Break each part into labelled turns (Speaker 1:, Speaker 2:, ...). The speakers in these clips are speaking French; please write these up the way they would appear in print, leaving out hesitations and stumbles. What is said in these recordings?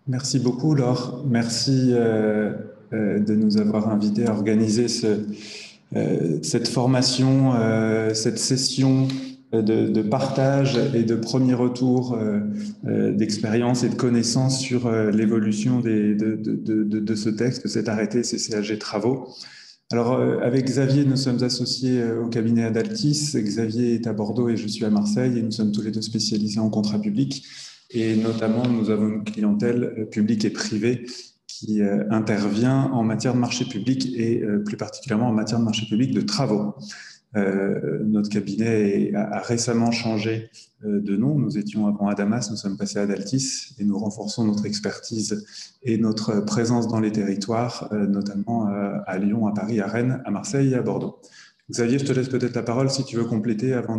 Speaker 1: Merci beaucoup, Laure. Merci de nous avoir invités à organiser cette formation, cette session de partage et de premier retour d'expérience et de connaissances sur l'évolution de ce texte, de cet arrêté CCAG Travaux. Alors, avec Xavier, nous sommes associés au cabinet Adaltis. Xavier est à Bordeaux et je suis à Marseille et nous sommes tous les deux spécialisés en contrat public. Et notamment, nous avons une clientèle publique et privée qui intervient en matière de marché public et plus particulièrement en matière de marché public de travaux. Notre cabinet a récemment changé de nom. Nous étions avant Adamas, nous sommes passés à Adaltis et nous renforçons notre expertise et notre présence dans les territoires, notamment à Lyon, à Paris, à Rennes, à Marseille et à Bordeaux. Xavier, je te laisse peut-être la parole si tu veux compléter avant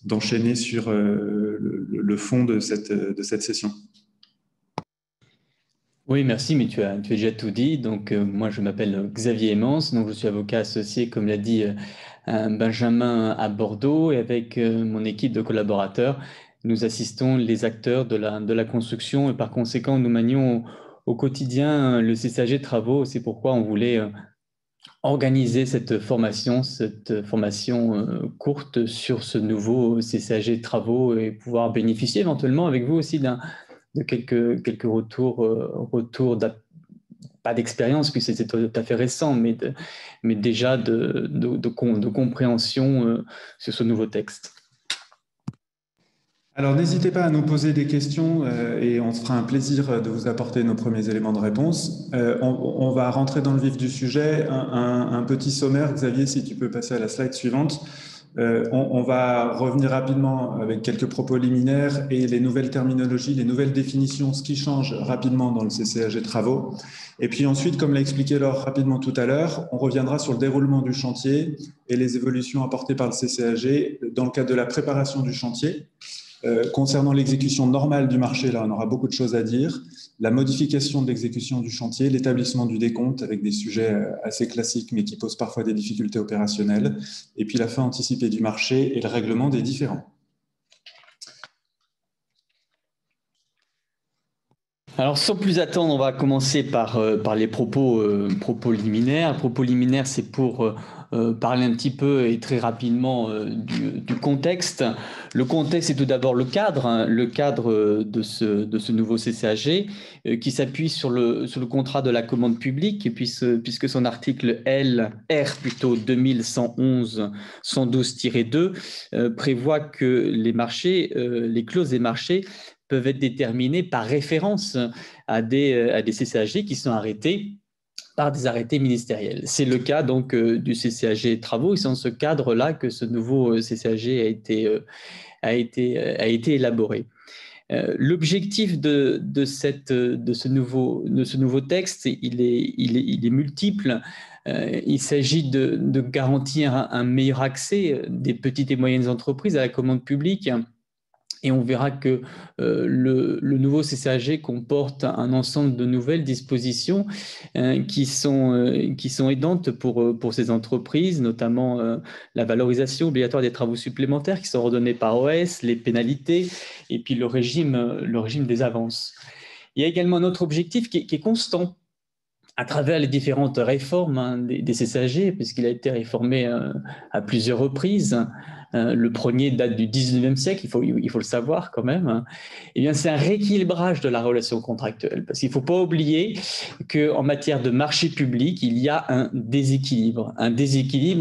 Speaker 1: d'enchaîner sur le fond de cette session.
Speaker 2: Oui, merci, mais tu as déjà tout dit. Donc, moi, je m'appelle Xavier Aimance, donc je suis avocat associé, comme l'a dit Benjamin, à Bordeaux, et avec mon équipe de collaborateurs, nous assistons les acteurs de la construction, et par conséquent, nous manions au quotidien le CCAG de travaux. C'est pourquoi on voulait organiser cette formation courte sur ce nouveau CCAG de travaux et pouvoir bénéficier éventuellement avec vous aussi de quelques retours pas d'expérience, puisque c'était tout à fait récent, mais déjà de compréhension sur ce nouveau texte.
Speaker 1: Alors n'hésitez pas à nous poser des questions et on se fera un plaisir de vous apporter nos premiers éléments de réponse. On va rentrer dans le vif du sujet. Un petit sommaire, Xavier, si tu peux passer à la slide suivante. On va revenir rapidement avec quelques propos liminaires et les nouvelles terminologies, les nouvelles définitions, ce qui change rapidement dans le CCAG travaux. Et puis ensuite, comme l'a expliqué Laure rapidement tout à l'heure, on reviendra sur le déroulement du chantier et les évolutions apportées par le CCAG dans le cadre de la préparation du chantier. Concernant l'exécution normale du marché, là, on aura beaucoup de choses à dire. La modification de l'exécution du chantier, l'établissement du décompte avec des sujets assez classiques, mais qui posent parfois des difficultés opérationnelles. Et puis la fin anticipée du marché et le règlement des différends.
Speaker 2: Alors, sans plus attendre, on va commencer par les propos liminaires. Propos liminaires, c'est pour parler un petit peu et très rapidement du contexte. Le contexte, c'est tout d'abord le cadre de ce nouveau CCAG qui s'appuie sur le contrat de la commande publique, puisque son article R plutôt 2111-112-2 prévoit que les clauses des marchés peuvent être déterminés par référence à des CCAG qui sont arrêtés par des arrêtés ministériels. C'est le cas donc du CCAG travaux et c'est dans ce cadre-là que ce nouveau CCAG a été élaboré. L'objectif de ce nouveau texte, il est multiple. Il s'agit de garantir un meilleur accès des petites et moyennes entreprises à la commande publique. Et on verra que le nouveau CCAG comporte un ensemble de nouvelles dispositions qui sont aidantes pour ces entreprises, notamment la valorisation obligatoire des travaux supplémentaires qui sont ordonnés par OS, les pénalités et puis le régime des avances. Il y a également un autre objectif qui est constant à travers les différentes réformes des CCAG, puisqu'il a été réformé à plusieurs reprises. Le premier date du 19e siècle, il faut le savoir quand même. Eh bien, c'est un rééquilibrage de la relation contractuelle, parce qu'il ne faut pas oublier qu'en matière de marché public, il y a un déséquilibre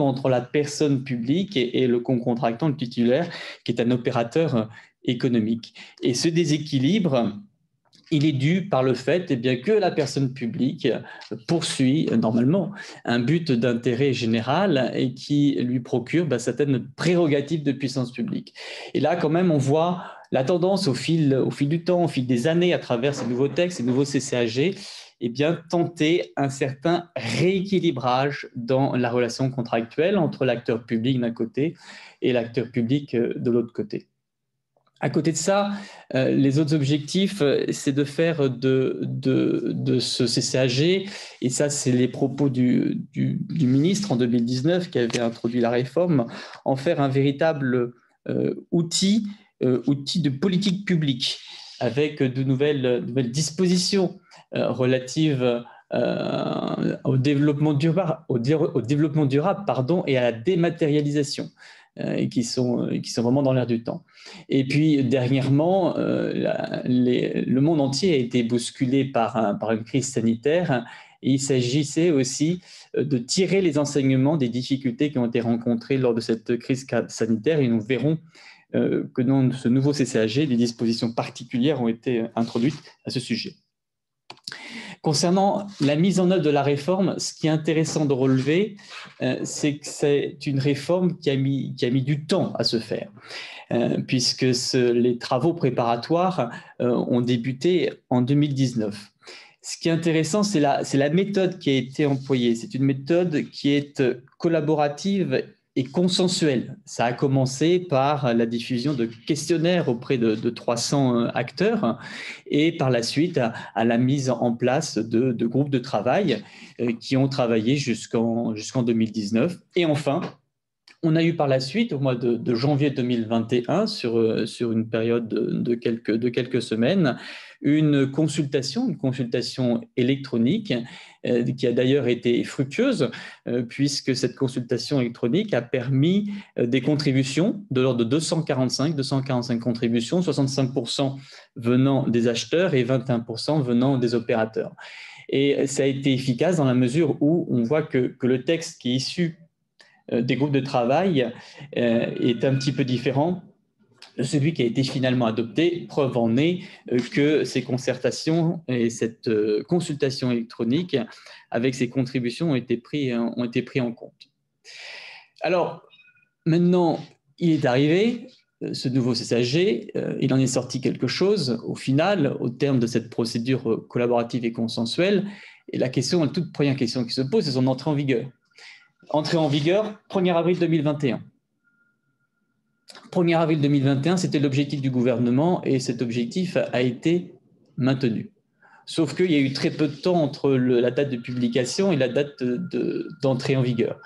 Speaker 2: entre la personne publique et le contractant, le titulaire, qui est un opérateur économique. Et ce déséquilibre, il est dû par le fait que la personne publique poursuit normalement un but d'intérêt général et qui lui procure certaines prérogatives de puissance publique. Et là, quand même, on voit la tendance au fil du temps, au fil des années, à travers ces nouveaux textes, ces nouveaux CCAG, tenter un certain rééquilibrage dans la relation contractuelle entre l'acteur public d'un côté et l'acteur public de l'autre côté. À côté de ça, les autres objectifs, c'est de faire de ce CCAG, et ça c'est les propos du ministre en 2019 qui avait introduit la réforme, en faire un véritable outil de politique publique avec de nouvelles dispositions relatives au développement durable, et à la dématérialisation, qui sont vraiment dans l'air du temps. Et puis, dernièrement, le monde entier a été bousculé par une crise sanitaire, et il s'agissait aussi de tirer les enseignements des difficultés qui ont été rencontrées lors de cette crise sanitaire, et nous verrons que dans ce nouveau CCAG, des dispositions particulières ont été introduites à ce sujet. Concernant la mise en œuvre de la réforme, ce qui est intéressant de relever, c'est que c'est une réforme qui a mis du temps à se faire, puisque les travaux préparatoires ont débuté en 2019. Ce qui est intéressant, c'est la méthode qui a été employée. C'est une méthode qui est collaborative et consensuelle. Ça a commencé par la diffusion de questionnaires auprès de 300 acteurs, et par la suite à la mise en place de groupes de travail qui ont travaillé jusqu'en 2019. Et enfin, on a eu par la suite, au mois de janvier 2021, sur une période de quelques semaines, une consultation électronique qui a d'ailleurs été fructueuse, puisque cette consultation électronique a permis des contributions de l'ordre de 245 contributions, 65% venant des acheteurs et 21% venant des opérateurs. Et ça a été efficace dans la mesure où on voit que le texte qui est issu des groupes de travail est un petit peu différent de celui qui a été finalement adopté. Preuve en est que ces concertations et cette consultation électronique avec ces contributions ont été pris en compte. Alors, maintenant, il est arrivé, ce nouveau CCAG, il en est sorti quelque chose, au final, au terme de cette procédure collaborative et consensuelle. Et la toute première question qui se pose, c'est son entrée en vigueur. Entrée en vigueur, 1er avril 2021. 1er avril 2021, c'était l'objectif du gouvernement, et cet objectif a été maintenu. Sauf qu'il y a eu très peu de temps entre la date de publication et la date d'entrée en vigueur.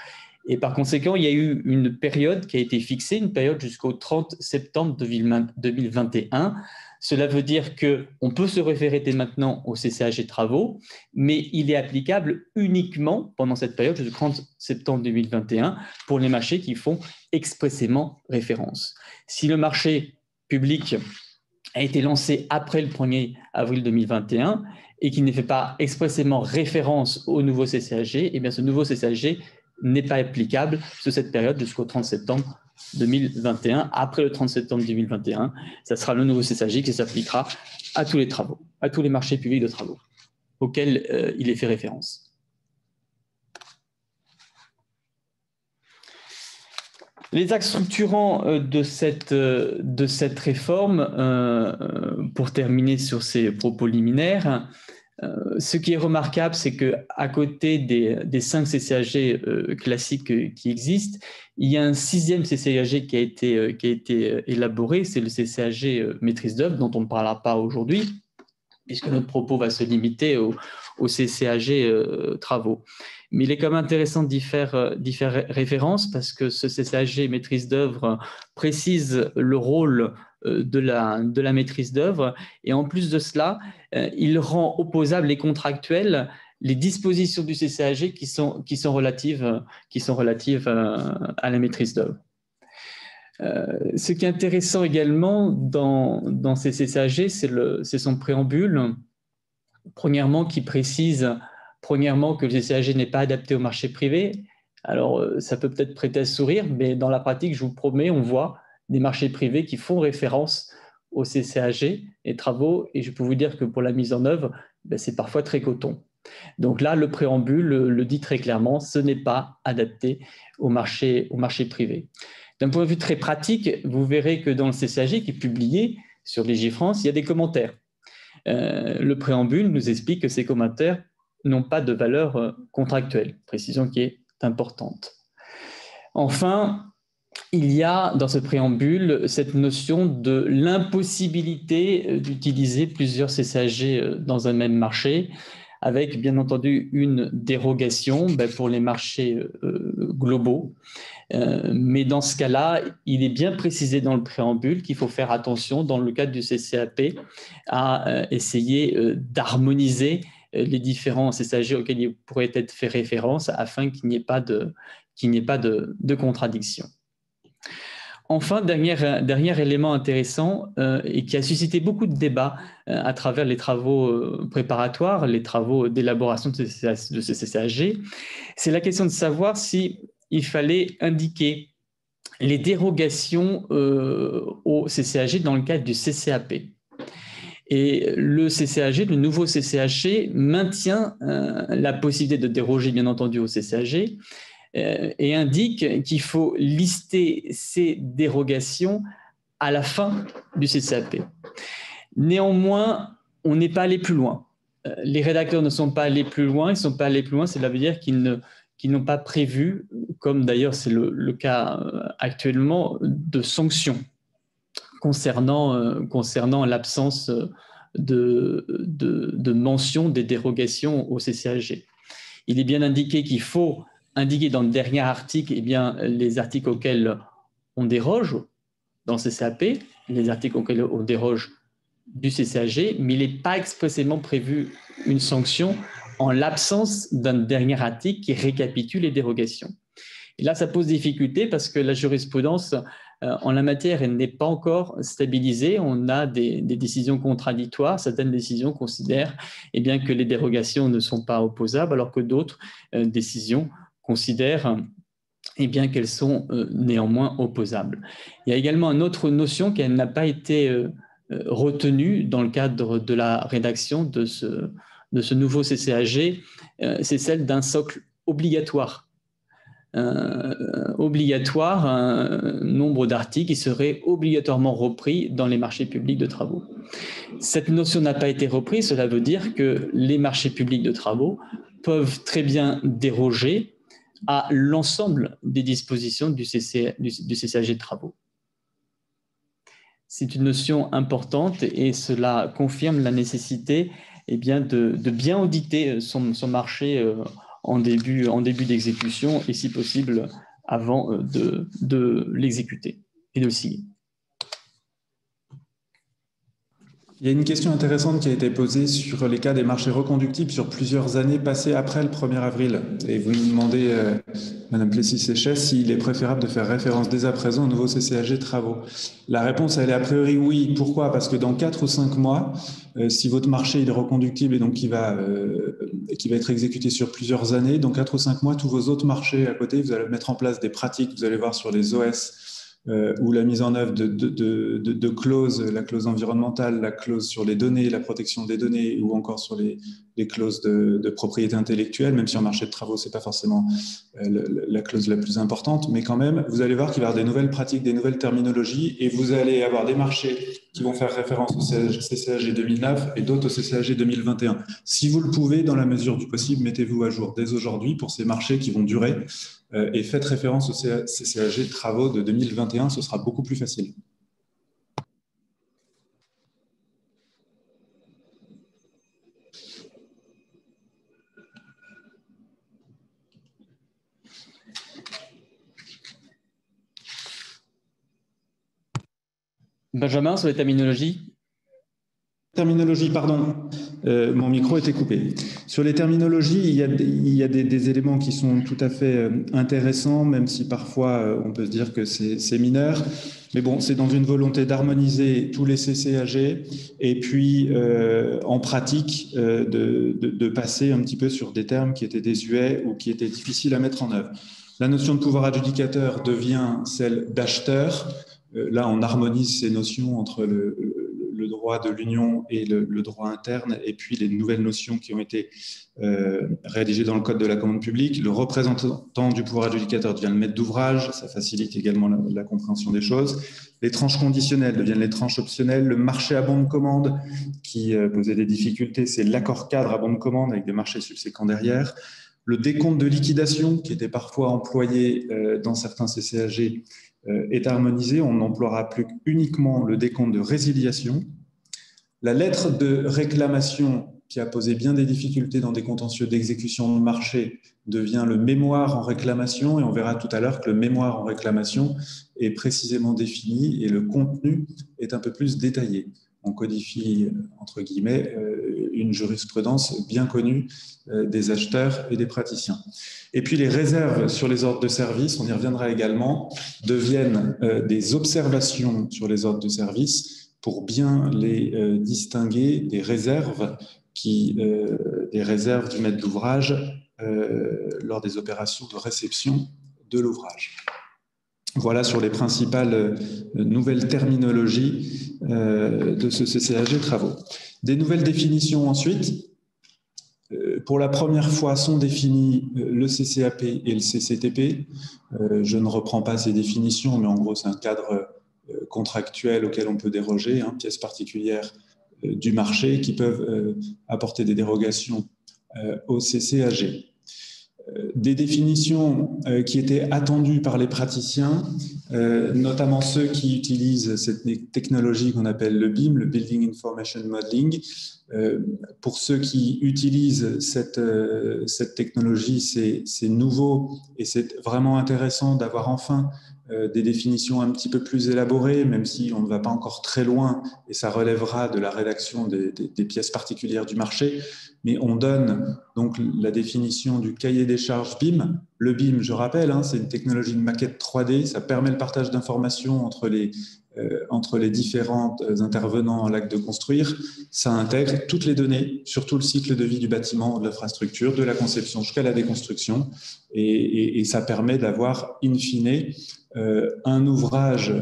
Speaker 2: Et par conséquent, il y a eu une période qui a été fixée, une période jusqu'au 30 septembre 2021. Cela veut dire qu'on peut se référer dès maintenant au CCAG travaux, mais il est applicable uniquement pendant cette période jusqu'au 30 septembre 2021 pour les marchés qui font expressément référence. Si le marché public a été lancé après le 1er avril 2021 et qui ne fait pas expressément référence au nouveau CCAG, eh bien ce nouveau CCAG n'est pas applicable sur cette période jusqu'au 30 septembre 2021. Après le 30 septembre 2021, ça sera le nouveau CCAG qui s'appliquera à tous les travaux, à tous les marchés publics de travaux auxquels il est fait référence. Les axes structurants de cette réforme, pour terminer sur ces propos liminaires, ce qui est remarquable, c'est qu'à côté des 5 CCAG classiques qui existent, il y a un 6e CCAG qui a été élaboré, c'est le CCAG maîtrise d'œuvre, dont on ne parlera pas aujourd'hui, puisque notre propos va se limiter au CCAG travaux. Mais il est quand même intéressant d'y faire référence, parce que ce CCAG maîtrise d'œuvre précise le rôle de la maîtrise d'œuvre, et en plus de cela, il rend opposables et contractuelles les dispositions du CCAG qui sont relatives à la maîtrise d'œuvre. Ce qui est intéressant également dans ces CCAG, c'est son préambule, premièrement, qui précise que le CCAG n'est pas adapté au marché privé. Alors, ça peut peut-être prêter à sourire, mais dans la pratique, je vous promets, on voit des marchés privés qui font référence au CCAG et travaux, et je peux vous dire que pour la mise en œuvre, c'est parfois très coton. Donc là, le préambule le dit très clairement, ce n'est pas adapté au marché privé. D'un point de vue très pratique, vous verrez que dans le CCAG qui est publié sur Légifrance, il y a des commentaires. Le préambule nous explique que ces commentaires n'ont pas de valeur contractuelle, précision qui est importante. Enfin, il y a dans ce préambule cette notion de l'impossibilité d'utiliser plusieurs CCAG dans un même marché, avec bien entendu une dérogation pour les marchés globaux. Mais dans ce cas-là, il est bien précisé dans le préambule qu'il faut faire attention, dans le cadre du CCAP, à essayer d'harmoniser les différents CCAG auxquels il pourrait être fait référence afin qu'il n'y ait pas de contradiction. Enfin, dernier élément intéressant et qui a suscité beaucoup de débats à travers les travaux préparatoires, les travaux d'élaboration de ces CCAG, c'est la question de savoir si il fallait indiquer les dérogations au CCAG dans le cadre du CCAP. Et le CCAG, le nouveau CCAG, maintient la possibilité de déroger, bien entendu, au CCAG et indique qu'il faut lister ces dérogations à la fin du CCAP. Néanmoins, on n'est pas allé plus loin. Les rédacteurs ne sont pas allés plus loin. Ils ne sont pas allés plus loin, cela veut dire qu'ils n'ont pas prévu, comme d'ailleurs c'est le cas actuellement, de sanctions concernant l'absence de mention des dérogations au CCAG. Il est bien indiqué qu'il faut indiquer dans le dernier article les articles auxquels on déroge dans le CCAP, les articles auxquels on déroge du CCAG, mais il n'est pas expressément prévu une sanction en l'absence d'un dernier article qui récapitule les dérogations. Et là, ça pose difficulté parce que la jurisprudence en la matière, elle n'est pas encore stabilisée. On a des décisions contradictoires. Certaines décisions considèrent que les dérogations ne sont pas opposables, alors que d'autres décisions considèrent qu'elles sont néanmoins opposables. Il y a également une autre notion qui n'a pas été retenue dans le cadre de la rédaction de ce nouveau CCAG, c'est celle d'un socle obligatoire. Un nombre d'articles qui seraient obligatoirement repris dans les marchés publics de travaux. Cette notion n'a pas été reprise, cela veut dire que les marchés publics de travaux peuvent très bien déroger à l'ensemble des dispositions du CCAG de travaux. C'est une notion importante et cela confirme la nécessité de bien auditer son marché en début d'exécution et si possible avant de l'exécuter et de le signer.
Speaker 1: Il y a une question intéressante qui a été posée sur les cas des marchés reconductibles sur plusieurs années passées après le 1er avril. Et vous nous demandez, Madame Plessis-Séchet, s'il est préférable de faire référence dès à présent au nouveau CCAG travaux. La réponse, elle est a priori oui. Pourquoi? Parce que dans 4 ou 5 mois, si votre marché il est reconductible et donc qui va être exécuté sur plusieurs années, dans 4 ou 5 mois, tous vos autres marchés à côté, vous allez mettre en place des pratiques, vous allez voir sur les OS, ou la mise en œuvre de clauses, la clause environnementale, la clause sur les données, la protection des données, ou encore sur les clauses de propriété intellectuelle, même si en marché de travaux, c'est pas forcément la clause la plus importante, mais quand même, vous allez voir qu'il va y avoir des nouvelles pratiques, des nouvelles terminologies, et vous allez avoir des marchés qui vont faire référence au CCAG 2009 et d'autres au CCAG 2021. Si vous le pouvez, dans la mesure du possible, mettez-vous à jour dès aujourd'hui pour ces marchés qui vont durer, et faites référence au CCAG travaux de 2021, ce sera beaucoup plus facile.
Speaker 2: Benjamin, sur les terminologies.
Speaker 1: Terminologie, pardon, mon micro était coupé. Sur les terminologies, il y a des éléments qui sont tout à fait intéressants, même si parfois on peut se dire que c'est mineur. Mais bon, c'est dans une volonté d'harmoniser tous les CCAG et puis en pratique de passer un petit peu sur des termes qui étaient désuets ou qui étaient difficiles à mettre en œuvre. La notion de pouvoir adjudicateur devient celle d'acheteur. Là, on harmonise ces notions entre le droit de l'Union et le droit interne, et puis les nouvelles notions qui ont été rédigées dans le Code de la commande publique. Le représentant du pouvoir adjudicateur devient le maître d'ouvrage, ça facilite également la compréhension des choses. Les tranches conditionnelles deviennent les tranches optionnelles. Le marché à bon de commande, qui posait des difficultés, c'est l'accord cadre à bon de commande avec des marchés subséquents derrière. Le décompte de liquidation, qui était parfois employé dans certains CCAG, est harmonisé. On n'emploiera plus uniquement le décompte de résiliation. La lettre de réclamation qui a posé bien des difficultés dans des contentieux d'exécution de marché devient le mémoire en réclamation, et on verra tout à l'heure que le mémoire en réclamation est précisément défini et le contenu est un peu plus détaillé. On codifie, entre guillemets, une jurisprudence bien connue des acheteurs et des praticiens. Et puis les réserves sur les ordres de service, on y reviendra également, deviennent des observations sur les ordres de service pour bien les distinguer des réserves des réserves du maître d'ouvrage lors des opérations de réception de l'ouvrage. Voilà sur les principales nouvelles terminologies de ce CCAG travaux. Des nouvelles définitions ensuite. Pour la première fois sont définis le CCAP et le CCTP. Je ne reprends pas ces définitions, mais en gros c'est un cadre contractuel auquel on peut déroger, pièces particulières du marché qui peuvent apporter des dérogations au CCAG. Des définitions qui étaient attendues par les praticiens, notamment ceux qui utilisent cette technologie qu'on appelle le BIM, le Building Information Modeling. Pour ceux qui utilisent cette technologie, c'est nouveau et c'est vraiment intéressant d'avoir enfin des définitions un petit peu plus élaborées, même si on ne va pas encore très loin et ça relèvera de la rédaction des pièces particulières du marché. Mais on donne donc la définition du cahier des charges BIM. Le BIM, je rappelle, c'est une technologie de maquette 3D. Ça permet le partage d'informations entre les différents intervenants en l'acte de construire. Ça intègre toutes les données sur tout le cycle de vie du bâtiment, de l'infrastructure, de la conception jusqu'à la déconstruction. Et ça permet d'avoir, in fine, un ouvrage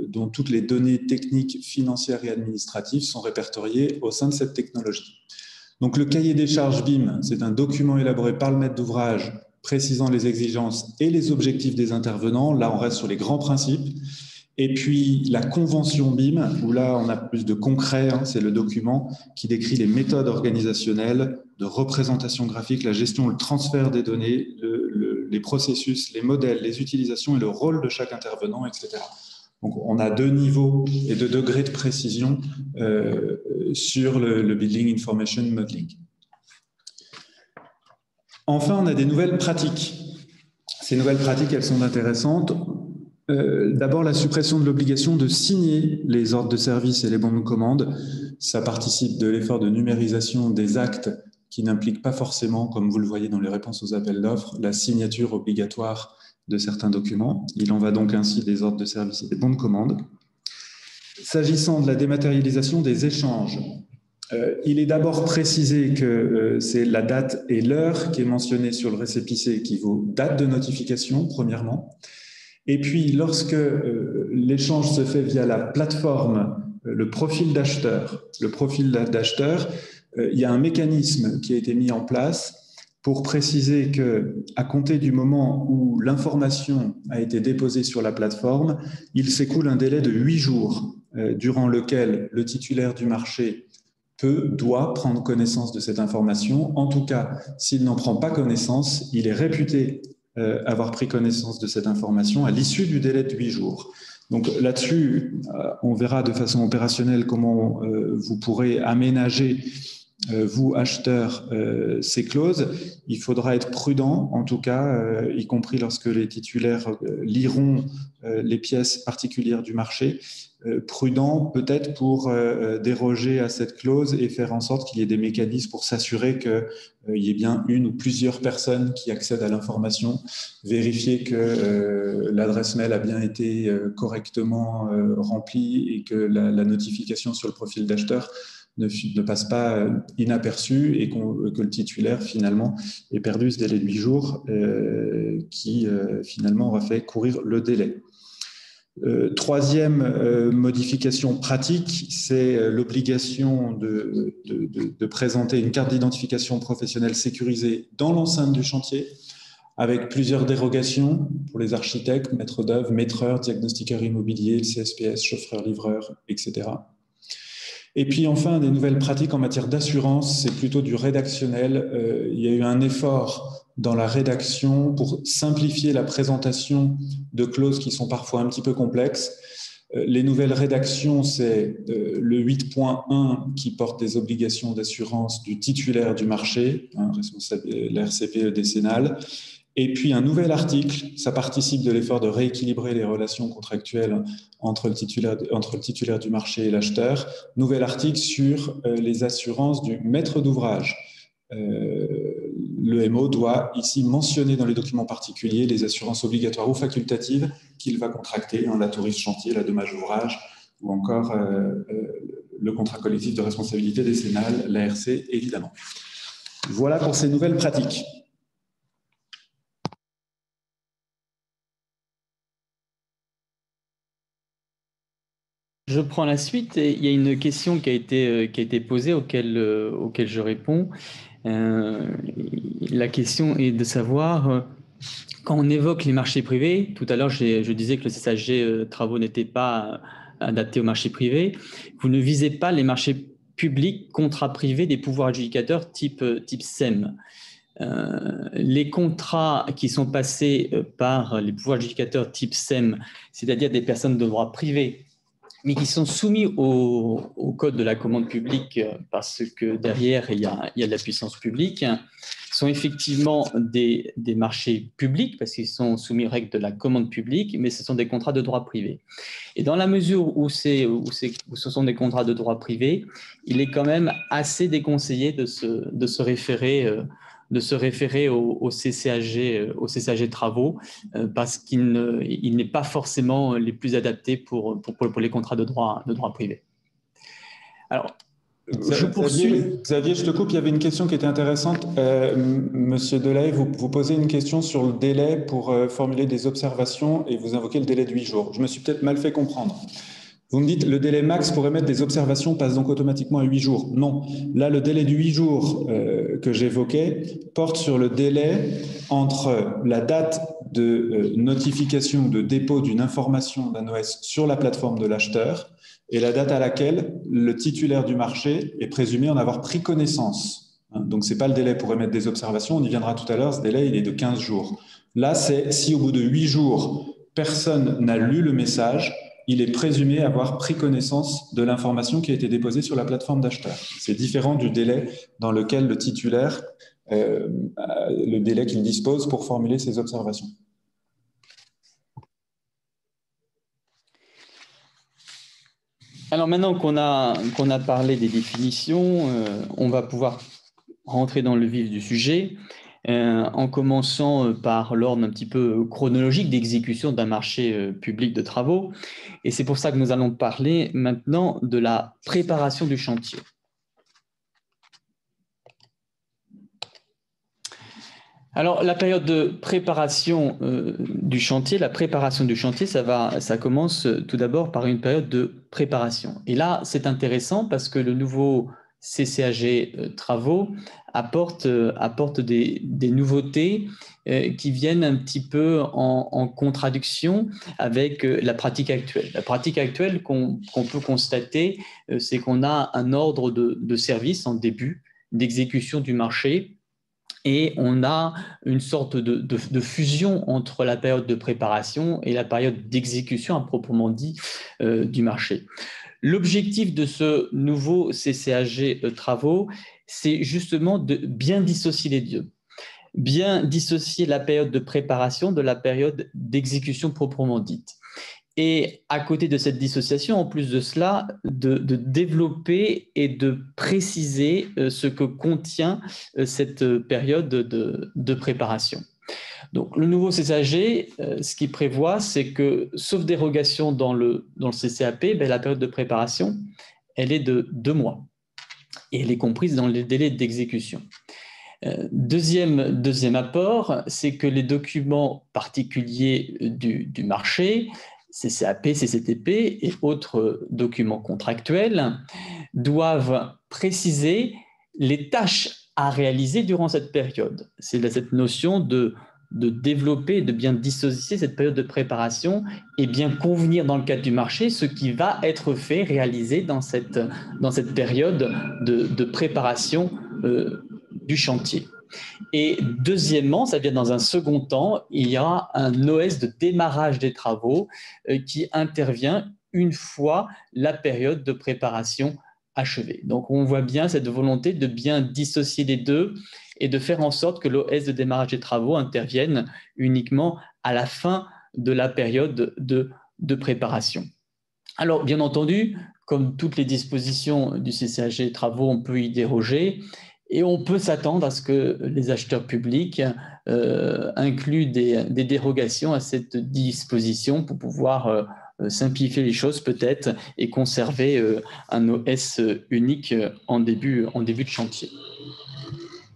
Speaker 1: dont toutes les données techniques, financières et administratives sont répertoriées au sein de cette technologie. Donc le cahier des charges BIM, c'est un document élaboré par le maître d'ouvrage précisant les exigences et les objectifs des intervenants. Là, on reste sur les grands principes. Et puis la convention BIM, où là, on a plus de concret, c'est le document qui décrit les méthodes organisationnelles de représentation graphique, la gestion, le transfert des données, les processus, les modèles, les utilisations et le rôle de chaque intervenant, etc. Donc, on a 2 niveaux et 2 degrés de précision sur le Building Information Modeling. Enfin, on a des nouvelles pratiques. Ces nouvelles pratiques, elles sont intéressantes. D'abord, la suppression de l'obligation de signer les ordres de service et les bons de commande. Ça participe de l'effort de numérisation des actes qui n'impliquent pas forcément, comme vous le voyez dans les réponses aux appels d'offres, la signature obligatoire de certains documents. Il en va donc ainsi des ordres de service et des bons de commande. S'agissant de la dématérialisation des échanges, il est d'abord précisé que c'est la date et l'heure qui est mentionnée sur le récépissé qui vaut date de notification, premièrement. Et puis, lorsque l'échange se fait via la plateforme, le profil d'acheteur, il y a un mécanisme qui a été mis en place pour préciser qu'à compter du moment où l'information a été déposée sur la plateforme, il s'écoule un délai de 8 jours durant lequel le titulaire du marché doit prendre connaissance de cette information. En tout cas, s'il n'en prend pas connaissance, il est réputé avoir pris connaissance de cette information à l'issue du délai de 8 jours. Donc là-dessus, on verra de façon opérationnelle comment vous pourrez aménager vous, acheteurs, ces clauses. Il faudra être prudent, en tout cas, y compris lorsque les titulaires liront les pièces particulières du marché, prudent peut-être pour déroger à cette clause et faire en sorte qu'il y ait des mécanismes pour s'assurer qu'il y ait bien une ou plusieurs personnes qui accèdent à l'information, vérifier que l'adresse mail a bien été correctement remplie et que la notification sur le profil d'acheteur ne passe pas inaperçu et que le titulaire, finalement, ait perdu ce délai de 8 jours qui, finalement, aura fait courir le délai. Troisième modification pratique, c'est l'obligation de présenter une carte d'identification professionnelle sécurisée dans l'enceinte du chantier, avec plusieurs dérogations pour les architectes, maîtres d'œuvre, maîtreurs, diagnostiqueurs immobiliers, le CSPS, chauffeurs-livreurs, etc. Et puis enfin, des nouvelles pratiques en matière d'assurance, c'est plutôt du rédactionnel. Il y a eu un effort dans la rédaction pour simplifier la présentation de clauses qui sont parfois un petit peu complexes. Les nouvelles rédactions, c'est le 8.1 qui porte des obligations d'assurance du titulaire du marché, responsable l'RCPE décennale. Et puis un nouvel article, ça participe de l'effort de rééquilibrer les relations contractuelles entre le titulaire du marché et l'acheteur. Nouvel article sur les assurances du maître d'ouvrage. Le MO doit ici mentionner dans les documents particuliers les assurances obligatoires ou facultatives qu'il va contracter, la touriste chantier, la dommage ouvrage, ou encore le contrat collectif de responsabilité décennale, l'ARC évidemment. Voilà pour ces nouvelles pratiques.
Speaker 2: Je prends la suite et il y a une question qui a été posée auquel je réponds. La question est de savoir, quand on évoque les marchés privés, tout à l'heure je disais que le CSHG travaux n'était pas adapté au marché privé, vous ne visez pas les marchés publics, contrats privés des pouvoirs adjudicateurs type SEM. Les contrats qui sont passés par les pouvoirs adjudicateurs type SEM, c'est-à-dire des personnes de droit privé, mais qui sont soumis au code de la commande publique parce que derrière, il y a de la puissance publique, sont effectivement des marchés publics parce qu'ils sont soumis aux règles de la commande publique, mais ce sont des contrats de droit privé. Et dans la mesure où ce sont des contrats de droit privé, il est quand même assez déconseillé de se référer au CCAG travaux parce qu'il n'est pas forcément les plus adaptés pour les contrats de droit privé. Alors, je poursuis.
Speaker 1: Xavier, je te coupe, il y avait une question qui était intéressante. Monsieur Delahaye, vous posez une question sur le délai pour formuler des observations et vous invoquez le délai de 8 jours. Je me suis peut-être mal fait comprendre. Vous me dites le délai max pour émettre des observations passe donc automatiquement à 8 jours. Non, là le délai de 8 jours que j'évoquais porte sur le délai entre la date de notification ou de dépôt d'une information d'un OS sur la plateforme de l'acheteur et la date à laquelle le titulaire du marché est présumé en avoir pris connaissance. Donc ce n'est pas le délai pour émettre des observations, on y viendra tout à l'heure, ce délai il est de 15 jours. Là c'est si au bout de 8 jours, personne n'a lu le message, il est présumé avoir pris connaissance de l'information qui a été déposée sur la plateforme d'acheteur. C'est différent du délai dans lequel le titulaire, le délai qu'il dispose pour formuler ses observations.
Speaker 2: Alors maintenant qu'on a parlé des définitions, on va pouvoir rentrer dans le vif du sujet. En commençant par l'ordre un petit peu chronologique d'exécution d'un marché public de travaux. Et c'est pour ça que nous allons parler maintenant de la préparation du chantier. Alors, la période de préparation du chantier, ça commence tout d'abord par une période de préparation. Et là, c'est intéressant parce que le nouveau CCAG travaux apporte des nouveautés qui viennent un petit peu en contradiction avec la pratique actuelle. La pratique actuelle qu'on peut constater, c'est qu'on a un ordre de service en début d'exécution du marché et on a une sorte de fusion entre la période de préparation et la période d'exécution à proprement dit du marché. L'objectif de ce nouveau CCAG travaux, c'est justement de bien dissocier les deux. Bien dissocier la période de préparation de la période d'exécution proprement dite. Et à côté de cette dissociation, en plus de cela, de développer et de préciser ce que contient cette période de préparation. Donc, le nouveau CCAG, ce qu'il prévoit, c'est que, sauf dérogation dans le CCAP, la période de préparation, elle est de 2 mois et elle est comprise dans les délais d'exécution. Deuxième apport, c'est que les documents particuliers du marché, CCAP, CCTP et autres documents contractuels doivent préciser les tâches à réaliser durant cette période. C'est cette notion de développer, de bien dissocier cette période de préparation et bien convenir dans le cadre du marché ce qui va être fait, réalisé dans cette période de préparation du chantier. Et deuxièmement, ça vient dans un second temps, il y a un OS de démarrage des travaux qui intervient une fois la période de préparation achevée. Donc, on voit bien cette volonté de bien dissocier les deux et de faire en sorte que l'OS de démarrage des travaux intervienne uniquement à la fin de la période de préparation. Alors, bien entendu, comme toutes les dispositions du CCAG travaux, on peut y déroger et on peut s'attendre à ce que les acheteurs publics incluent des dérogations à cette disposition pour pouvoir simplifier les choses peut-être et conserver un OS unique en début de chantier.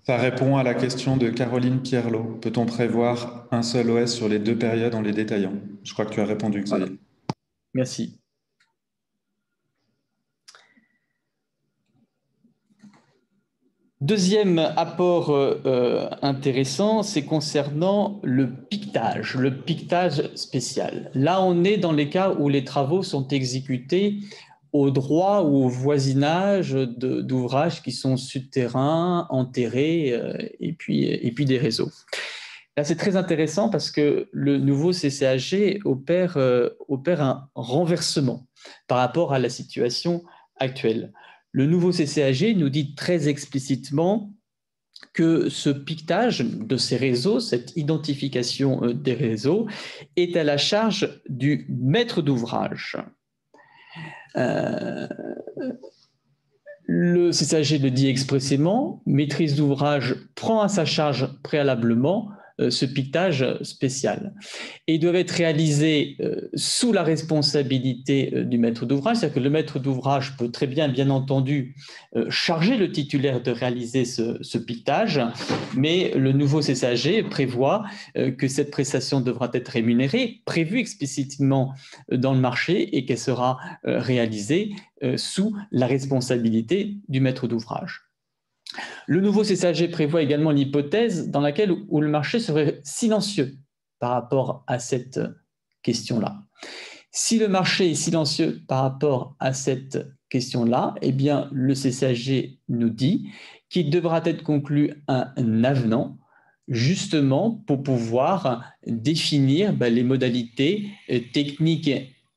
Speaker 1: Ça répond à la question de Caroline Pierlot. Peut-on prévoir un seul OS sur les 2 périodes en les détaillant? Je crois que tu as répondu, Xavier.
Speaker 2: Voilà. Merci. Deuxième apport intéressant, c'est concernant le piquetage spécial. Là, on est dans les cas où les travaux sont exécutés au droit ou au voisinage d'ouvrages qui sont souterrains, enterrés et puis des réseaux. Là, c'est très intéressant parce que le nouveau CCAG opère un renversement par rapport à la situation actuelle. Le nouveau CCAG nous dit très explicitement que ce piquetage de ces réseaux, cette identification des réseaux, est à la charge du maître d'ouvrage. Le CCAG le dit expressément, maîtrise d'ouvrage prend à sa charge préalablement ce piquetage spécial. Et ils doivent être réalisés sous la responsabilité du maître d'ouvrage, c'est-à-dire que le maître d'ouvrage peut très bien entendu, charger le titulaire de réaliser ce piquetage, mais le nouveau CCAG prévoit que cette prestation devra être rémunérée, prévue explicitement dans le marché et qu'elle sera réalisée sous la responsabilité du maître d'ouvrage. Le nouveau CCAG prévoit également l'hypothèse dans laquelle où le marché serait silencieux par rapport à cette question-là. Si le marché est silencieux par rapport à cette question-là, eh bien, le CCAG nous dit qu'il devra être conclu un avenant justement pour pouvoir définir les modalités techniques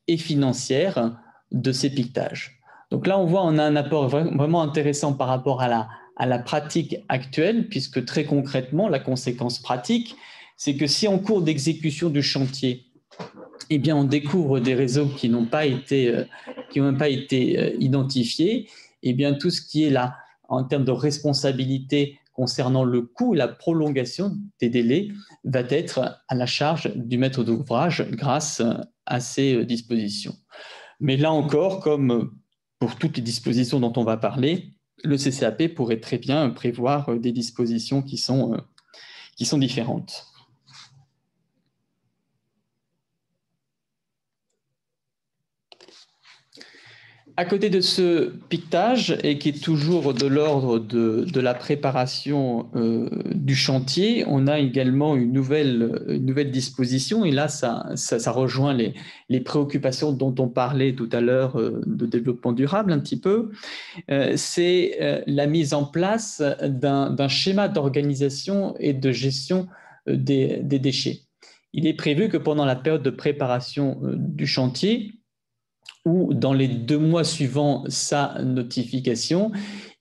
Speaker 2: et financières de ces piquetages. Donc là, on a un apport vraiment intéressant par rapport à la pratique actuelle, puisque très concrètement, la conséquence pratique, c'est que si en cours d'exécution du chantier, eh bien, on découvre des réseaux qui n'ont pas été identifiés, eh bien, tout ce qui est là en termes de responsabilité concernant le coût et la prolongation des délais va être à la charge du maître d'ouvrage grâce à ces dispositions. Mais là encore, comme pour toutes les dispositions dont on va parler, le CCAP pourrait très bien prévoir des dispositions qui sont différentes. À côté de ce piquetage, et qui est toujours de l'ordre de la préparation du chantier, on a également une nouvelle disposition, et là, ça rejoint les préoccupations dont on parlait tout à l'heure de développement durable un petit peu. C'est la mise en place d'un schéma d'organisation et de gestion des déchets. Il est prévu que pendant la période de préparation du chantier, ou dans les 2 mois suivant sa notification,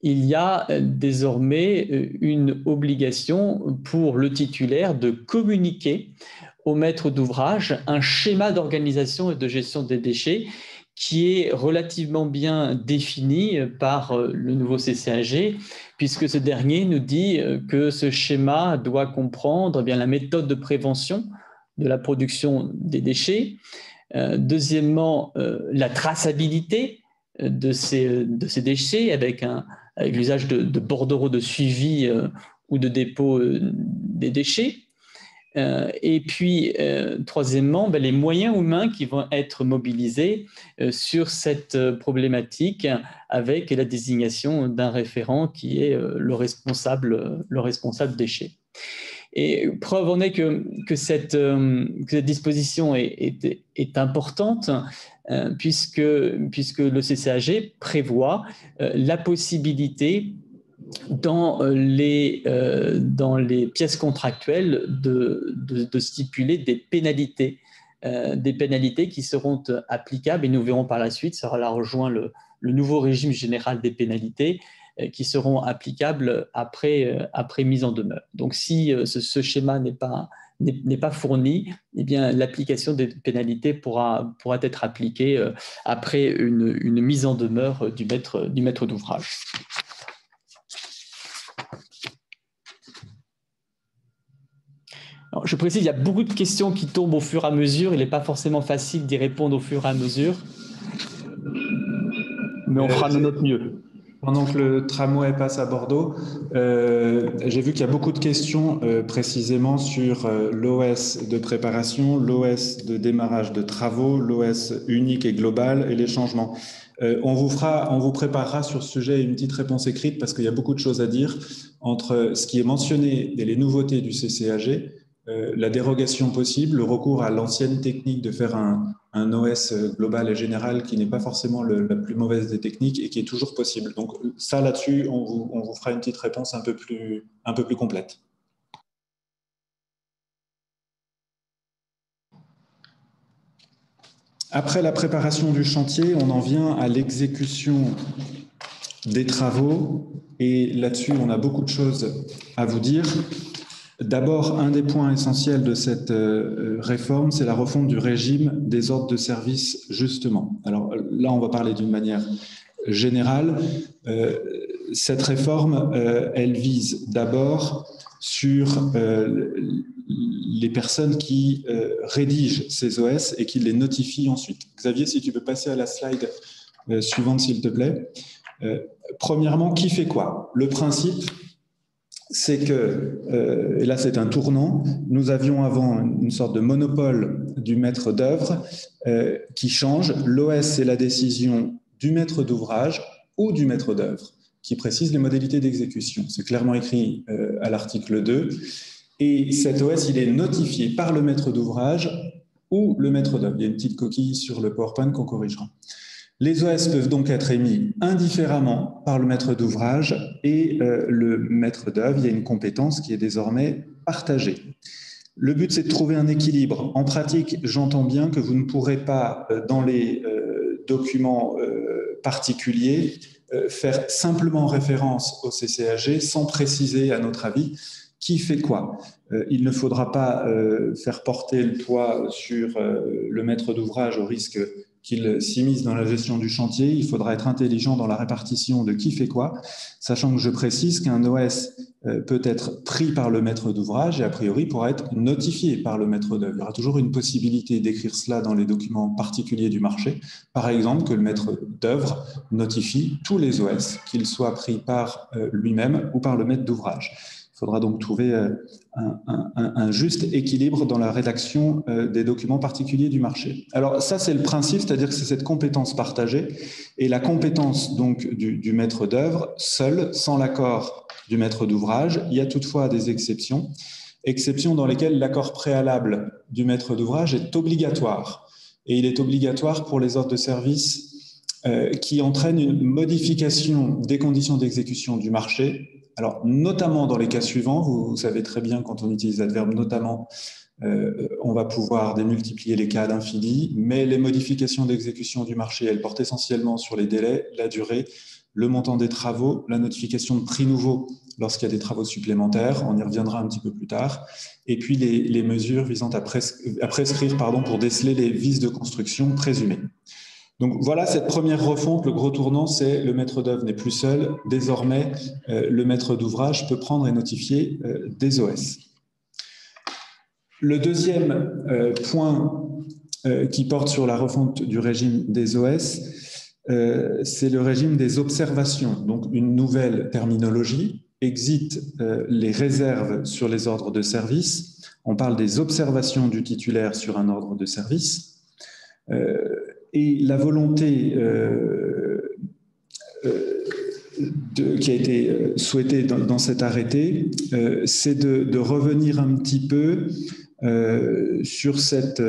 Speaker 2: il y a désormais une obligation pour le titulaire de communiquer au maître d'ouvrage un schéma d'organisation et de gestion des déchets qui est relativement bien défini par le nouveau CCAG, puisque ce dernier nous dit que ce schéma doit comprendre la méthode de prévention de la production des déchets, deuxièmement, la traçabilité de ces déchets avec l'usage de bordereaux de suivi ou de dépôt des déchets. Et puis, troisièmement, les moyens humains qui vont être mobilisés sur cette problématique avec la désignation d'un référent qui est le responsable déchets. Et preuve en est que cette disposition est importante puisque le CCAG prévoit la possibilité dans les pièces contractuelles de stipuler des pénalités des pénalités qui seront applicables, et nous verrons par la suite, ça rejoint le nouveau régime général des pénalités qui seront applicables après mise en demeure. Donc si ce schéma n'est pas fourni, eh bien l'application des pénalités pourra être appliquée après une mise en demeure du maître d'ouvrage. Alors, je précise, il y a beaucoup de questions qui tombent au fur et à mesure. Il n'est pas forcément facile d'y répondre au fur et à mesure, mais on fera de notre mieux.
Speaker 1: Pendant que le tramway passe à Bordeaux, j'ai vu qu'il y a beaucoup de questions précisément sur l'OS de préparation, l'OS de démarrage de travaux, l'OS unique et global et les changements. On vous préparera sur ce sujet une petite réponse écrite parce qu'il y a beaucoup de choses à dire entre ce qui est mentionné et les nouveautés du CCAG, la dérogation possible, le recours à l'ancienne technique de faire un OS global et général qui n'est pas forcément la plus mauvaise des techniques et qui est toujours possible. Donc ça, là-dessus, on vous fera une petite réponse un peu plus complète. Après la préparation du chantier, on en vient à l'exécution des travaux et là-dessus, on a beaucoup de choses à vous dire. D'abord, un des points essentiels de cette réforme, c'est la refonte du régime des ordres de service, justement. Alors là, on va parler d'une manière générale. Cette réforme, elle vise d'abord sur les personnes qui rédigent ces OS et qui les notifient ensuite. Xavier, si tu peux passer à la slide suivante, s'il te plaît. Premièrement, qui fait quoi? Le principe, c'est que, et là c'est un tournant, nous avions avant une sorte de monopole du maître d'œuvre qui change. L'OS, c'est la décision du maître d'ouvrage ou du maître d'œuvre qui précise les modalités d'exécution. C'est clairement écrit à l'article 2. Et cet OS, il est notifié par le maître d'ouvrage ou le maître d'œuvre. Il y a une petite coquille sur le PowerPoint qu'on corrigera. Les OS peuvent donc être émis indifféremment par le maître d'ouvrage et le maître d'œuvre. Il y a une compétence qui est désormais partagée. Le but, c'est de trouver un équilibre. En pratique, j'entends bien que vous ne pourrez pas, dans les documents particuliers, faire simplement référence au CCAG sans préciser, à notre avis, qui fait quoi. Il ne faudra pas faire porter le poids sur le maître d'ouvrage au risque qu'il s'immisce dans la gestion du chantier. Il faudra être intelligent dans la répartition de qui fait quoi, sachant que je précise qu'un OS peut être pris par le maître d'ouvrage et a priori pourra être notifié par le maître d'œuvre. Il y aura toujours une possibilité d'écrire cela dans les documents particuliers du marché. Par exemple, que le maître d'œuvre notifie tous les OS, qu'ils soient pris par lui-même ou par le maître d'ouvrage. Il faudra donc trouver un juste équilibre dans la rédaction des documents particuliers du marché. Alors ça, c'est le principe, c'est-à-dire que c'est cette compétence partagée et la compétence donc du maître d'œuvre seul, sans l'accord du maître d'ouvrage. Il y a toutefois des exceptions dans lesquelles l'accord préalable du maître d'ouvrage est obligatoire. Et il est obligatoire pour les ordres de service qui entraînent une modification des conditions d'exécution du marché. Alors, notamment dans les cas suivants, vous savez très bien, quand on utilise l'adverbe notamment, on va pouvoir démultiplier les cas d'infini, mais les modifications d'exécution du marché, elles portent essentiellement sur les délais, la durée, le montant des travaux, la notification de prix nouveaux lorsqu'il y a des travaux supplémentaires, on y reviendra un petit peu plus tard, et puis les mesures visant à prescrire pour déceler les vices de construction présumés. Donc voilà cette première refonte, le gros tournant, c'est le maître d'œuvre n'est plus seul. Désormais, le maître d'ouvrage peut prendre et notifier des OS. Le deuxième point qui porte sur la refonte du régime des OS, c'est le régime des observations. Donc une nouvelle terminologie, exit les réserves sur les ordres de service. On parle des observations du titulaire sur un ordre de service. Et la volonté qui a été souhaitée dans cet arrêté, c'est de revenir un petit peu sur cette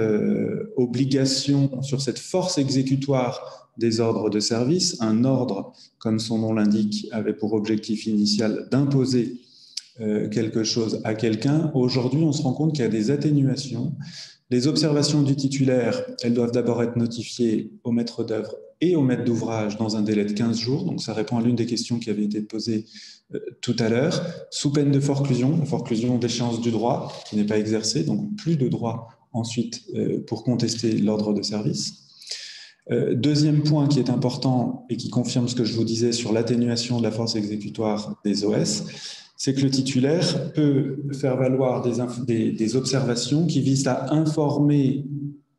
Speaker 1: obligation, sur cette force exécutoire des ordres de service. Un ordre, comme son nom l'indique, avait pour objectif initial d'imposer quelque chose à quelqu'un. Aujourd'hui, on se rend compte qu'il y a des atténuations Les observations du titulaire, elles doivent d'abord être notifiées au maître d'œuvre et au maître d'ouvrage dans un délai de 15 jours. Donc, ça répond à l'une des questions qui avait été posée tout à l'heure, sous peine de forclusion, la forclusion d'échéance du droit qui n'est pas exercée, donc plus de droit ensuite pour contester l'ordre de service. Deuxième point qui est important et qui confirme ce que je vous disais sur l'atténuation de la force exécutoire des OS, c'est que le titulaire peut faire valoir des observations qui visent à informer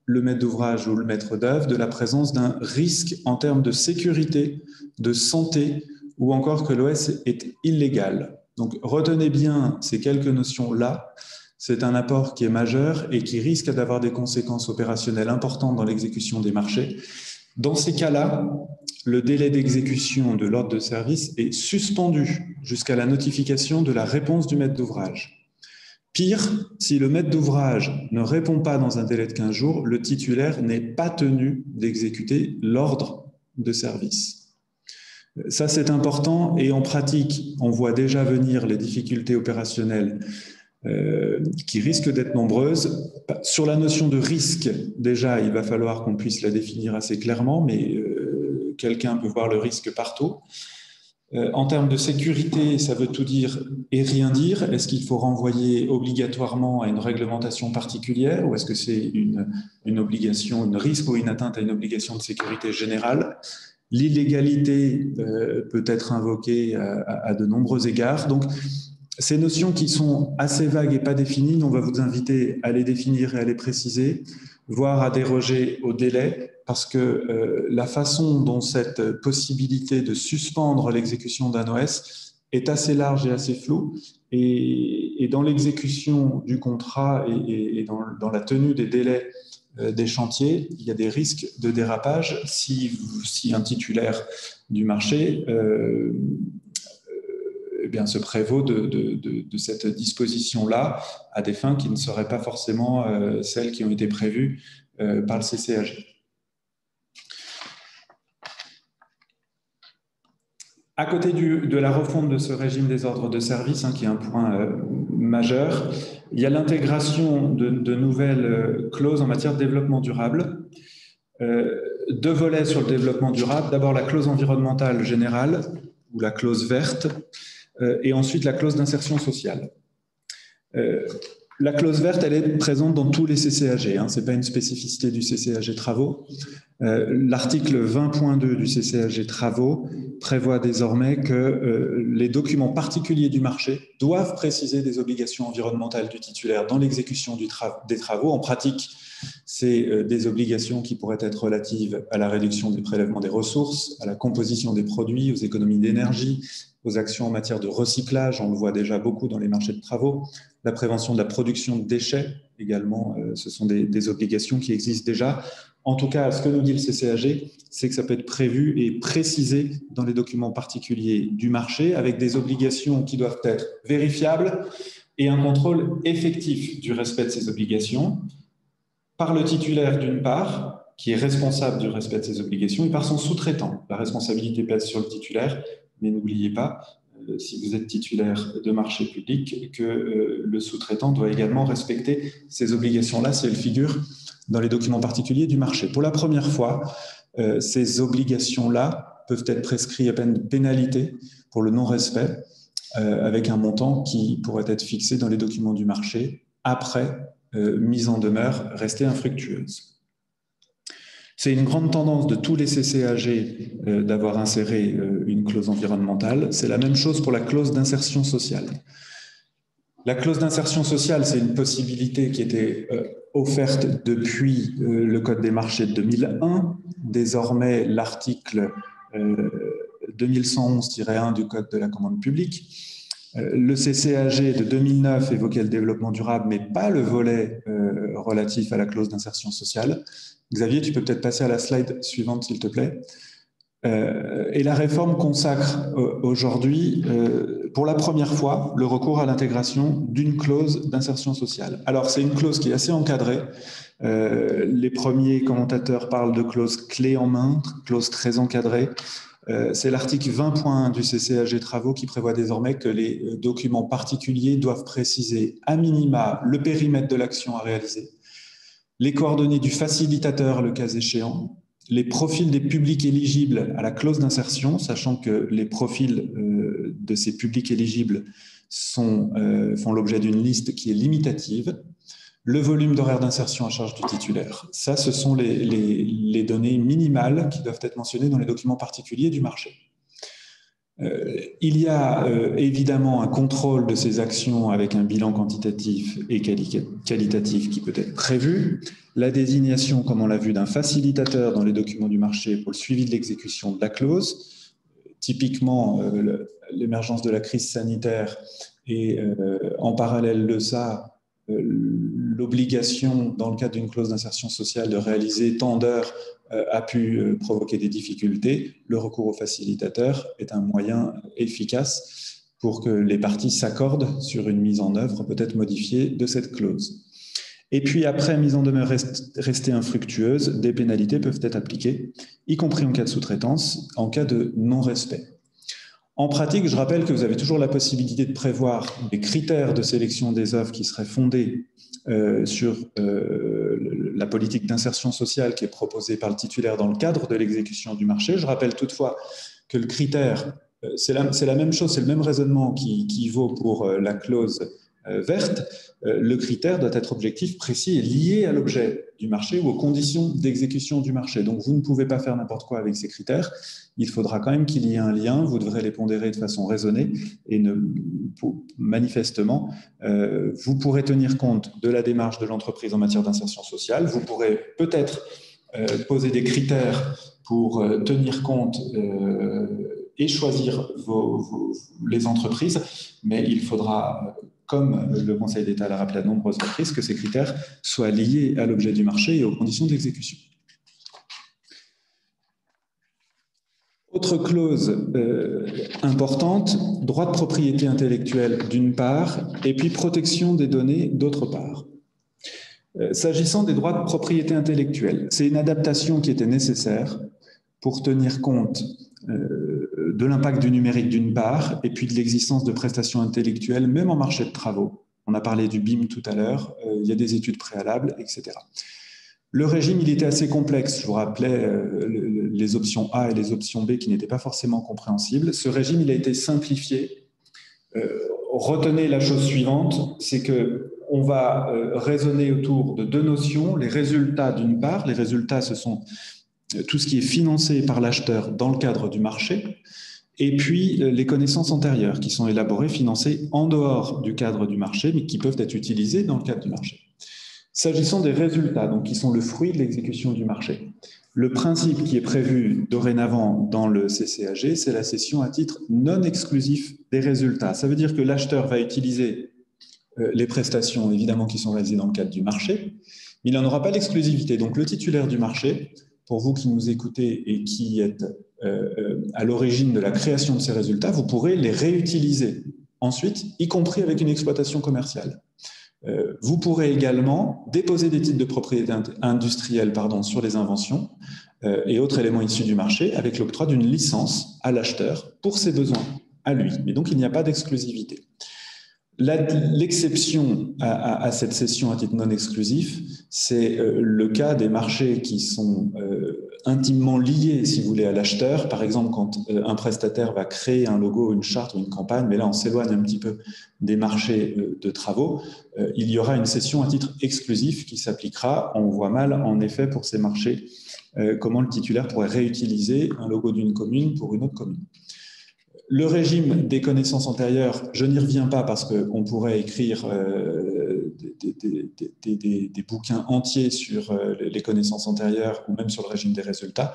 Speaker 1: le maître d'ouvrage ou le maître d'œuvre de la présence d'un risque en termes de sécurité, de santé, ou encore que l'OS est illégal. Donc retenez bien ces quelques notions-là. C'est un apport qui est majeur et qui risque d'avoir des conséquences opérationnelles importantes dans l'exécution des marchés. Dans ces cas-là, le délai d'exécution de l'ordre de service est suspendu jusqu'à la notification de la réponse du maître d'ouvrage. Pire, si le maître d'ouvrage ne répond pas dans un délai de 15 jours, le titulaire n'est pas tenu d'exécuter l'ordre de service. Ça, c'est important et en pratique, on voit déjà venir les difficultés opérationnelles qui risquent d'être nombreuses. Sur la notion de risque, déjà, il va falloir qu'on puisse la définir assez clairement, mais quelqu'un peut voir le risque partout. En termes de sécurité, ça veut tout dire et rien dire. Est-ce qu'il faut renvoyer obligatoirement à une réglementation particulière ou est-ce que c'est une obligation, un risque ou une atteinte à une obligation de sécurité générale? L'illégalité peut être invoquée à de nombreux égards. Donc, ces notions qui sont assez vagues et pas définies, on va vous inviter à les définir et à les préciser, voire à déroger au délai, parce que la façon dont cette possibilité de suspendre l'exécution d'un OS est assez large et assez floue. Et dans l'exécution du contrat et dans la tenue des délais des chantiers, il y a des risques de dérapage si un titulaire du marché eh bien, se prévaut de cette disposition-là à des fins qui ne seraient pas forcément celles qui ont été prévues par le CCAG. À côté de la refonte de ce régime des ordres de service, qui est un point majeur, il y a l'intégration de nouvelles clauses en matière de développement durable. Deux volets sur le développement durable. D'abord la clause environnementale générale, ou la clause verte, et ensuite la clause d'insertion sociale. La clause verte, elle est présente dans tous les CCAG, ce n'est pas une spécificité du CCAG Travaux. L'article 20.2 du CCAG Travaux prévoit désormais que les documents particuliers du marché doivent préciser des obligations environnementales du titulaire dans l'exécution des travaux. En pratique, c'est des obligations qui pourraient être relatives à la réduction des prélèvements des ressources, à la composition des produits, aux économies d'énergie, aux actions en matière de recyclage, on le voit déjà beaucoup dans les marchés de travaux, la prévention de la production de déchets également, ce sont des obligations qui existent déjà. En tout cas, ce que nous dit le CCAG, c'est que ça peut être prévu et précisé dans les documents particuliers du marché avec des obligations qui doivent être vérifiables et un contrôle effectif du respect de ces obligations par le titulaire d'une part, qui est responsable du respect de ses obligations, et par son sous-traitant. La responsabilité pèse sur le titulaire, mais n'oubliez pas, si vous êtes titulaire de marché public, que le sous-traitant doit également respecter ces obligations-là si elles figurent dans les documents particuliers du marché. Pour la première fois, ces obligations-là peuvent être prescrites à peine de pénalité pour le non-respect, avec un montant qui pourrait être fixé dans les documents du marché après mise en demeure restée infructueuse. C'est une grande tendance de tous les CCAG d'avoir inséré une clause environnementale. C'est la même chose pour la clause d'insertion sociale. La clause d'insertion sociale, c'est une possibilité qui était offerte depuis le Code des marchés de 2001. Désormais, l'article 2111-1 du Code de la commande publique. Le CCAG de 2009 évoquait le développement durable, mais pas le volet relatif à la clause d'insertion sociale. Xavier, tu peux peut-être passer à la slide suivante, s'il te plaît. Et la réforme consacre aujourd'hui, pour la première fois, le recours à l'intégration d'une clause d'insertion sociale. Alors, c'est une clause qui est assez encadrée. Les premiers commentateurs parlent de clause clé en main, clause très encadrée. C'est l'article 20.1 du CCAG Travaux qui prévoit désormais que les documents particuliers doivent préciser à minima le périmètre de l'action à réaliser, les coordonnées du facilitateur, le cas échéant, les profils des publics éligibles à la clause d'insertion, sachant que les profils de ces publics éligibles font l'objet d'une liste qui est limitative, le volume d'horaire d'insertion à charge du titulaire. Ça, ce sont les données minimales qui doivent être mentionnées dans les documents particuliers du marché. Il y a évidemment un contrôle de ces actions avec un bilan quantitatif et qualitatif qui peut être prévu. La désignation, comme on l'a vu, d'un facilitateur dans les documents du marché pour le suivi de l'exécution de la clause. Typiquement, l'émergence de la crise sanitaire et en parallèle de ça, l'obligation, dans le cadre d'une clause d'insertion sociale, de réaliser tant d'heures a pu provoquer des difficultés. Le recours au facilitateur est un moyen efficace pour que les parties s'accordent sur une mise en œuvre peut-être modifiée de cette clause. Et puis après mise en demeure restée infructueuse, des pénalités peuvent être appliquées, y compris en cas de sous-traitance, en cas de non-respect. En pratique, je rappelle que vous avez toujours la possibilité de prévoir des critères de sélection des œuvres qui seraient fondés sur la politique d'insertion sociale qui est proposée par le titulaire dans le cadre de l'exécution du marché. Je rappelle toutefois que le critère, c'est la même chose, c'est le même raisonnement qui vaut pour la clause verte. Le critère doit être objectif, précis et lié à l'objet du marché ou aux conditions d'exécution du marché. Donc vous ne pouvez pas faire n'importe quoi avec ces critères. Il faudra quand même qu'il y ait un lien, vous devrez les pondérer de façon raisonnée et manifestement, vous pourrez tenir compte de la démarche de l'entreprise en matière d'insertion sociale, vous pourrez peut-être poser des critères pour tenir compte et choisir les entreprises, mais il faudra, comme le Conseil d'État l'a rappelé à de nombreuses reprises, que ces critères soient liés à l'objet du marché et aux conditions d'exécution. Autre clause importante, droit de propriété intellectuelle d'une part, et puis protection des données d'autre part. S'agissant des droits de propriété intellectuelle, c'est une adaptation qui était nécessaire pour tenir compte de l'impact du numérique d'une part, et puis de l'existence de prestations intellectuelles, même en marché de travaux. On a parlé du BIM tout à l'heure, il y a des études préalables, etc. Le régime, il était assez complexe. Je vous rappelais les options A et les options B qui n'étaient pas forcément compréhensibles. Ce régime, il a été simplifié. Retenez la chose suivante, c'est qu'on va raisonner autour de deux notions. Les résultats d'une part. Les résultats, ce sont tout ce qui est financé par l'acheteur dans le cadre du marché. Et puis les connaissances antérieures qui sont élaborées, financées en dehors du cadre du marché, mais qui peuvent être utilisées dans le cadre du marché. S'agissant des résultats, donc, qui sont le fruit de l'exécution du marché, le principe qui est prévu dorénavant dans le CCAG, c'est la cession à titre non exclusif des résultats. Ça veut dire que l'acheteur va utiliser les prestations, évidemment, qui sont réalisées dans le cadre du marché, mais il n'en aura pas l'exclusivité. Donc le titulaire du marché, pour vous qui nous écoutez et qui êtes à l'origine de la création de ces résultats, vous pourrez les réutiliser ensuite, y compris avec une exploitation commerciale. Vous pourrez également déposer des titres de propriété industrielle sur les inventions et autres éléments issus du marché avec l'octroi d'une licence à l'acheteur pour ses besoins à lui. Mais donc, il n'y a pas d'exclusivité. L'exception à cette cession à titre non exclusif, c'est le cas des marchés qui sont intimement liés, si vous voulez, à l'acheteur. Par exemple, quand un prestataire va créer un logo, une charte ou une campagne, mais là on s'éloigne un petit peu des marchés de travaux, il y aura une cession à titre exclusif qui s'appliquera. On voit mal, en effet, pour ces marchés, comment le titulaire pourrait réutiliser un logo d'une commune pour une autre commune. Le régime des connaissances antérieures, je n'y reviens pas parce qu'on pourrait écrire des bouquins entiers sur les connaissances antérieures ou même sur le régime des résultats.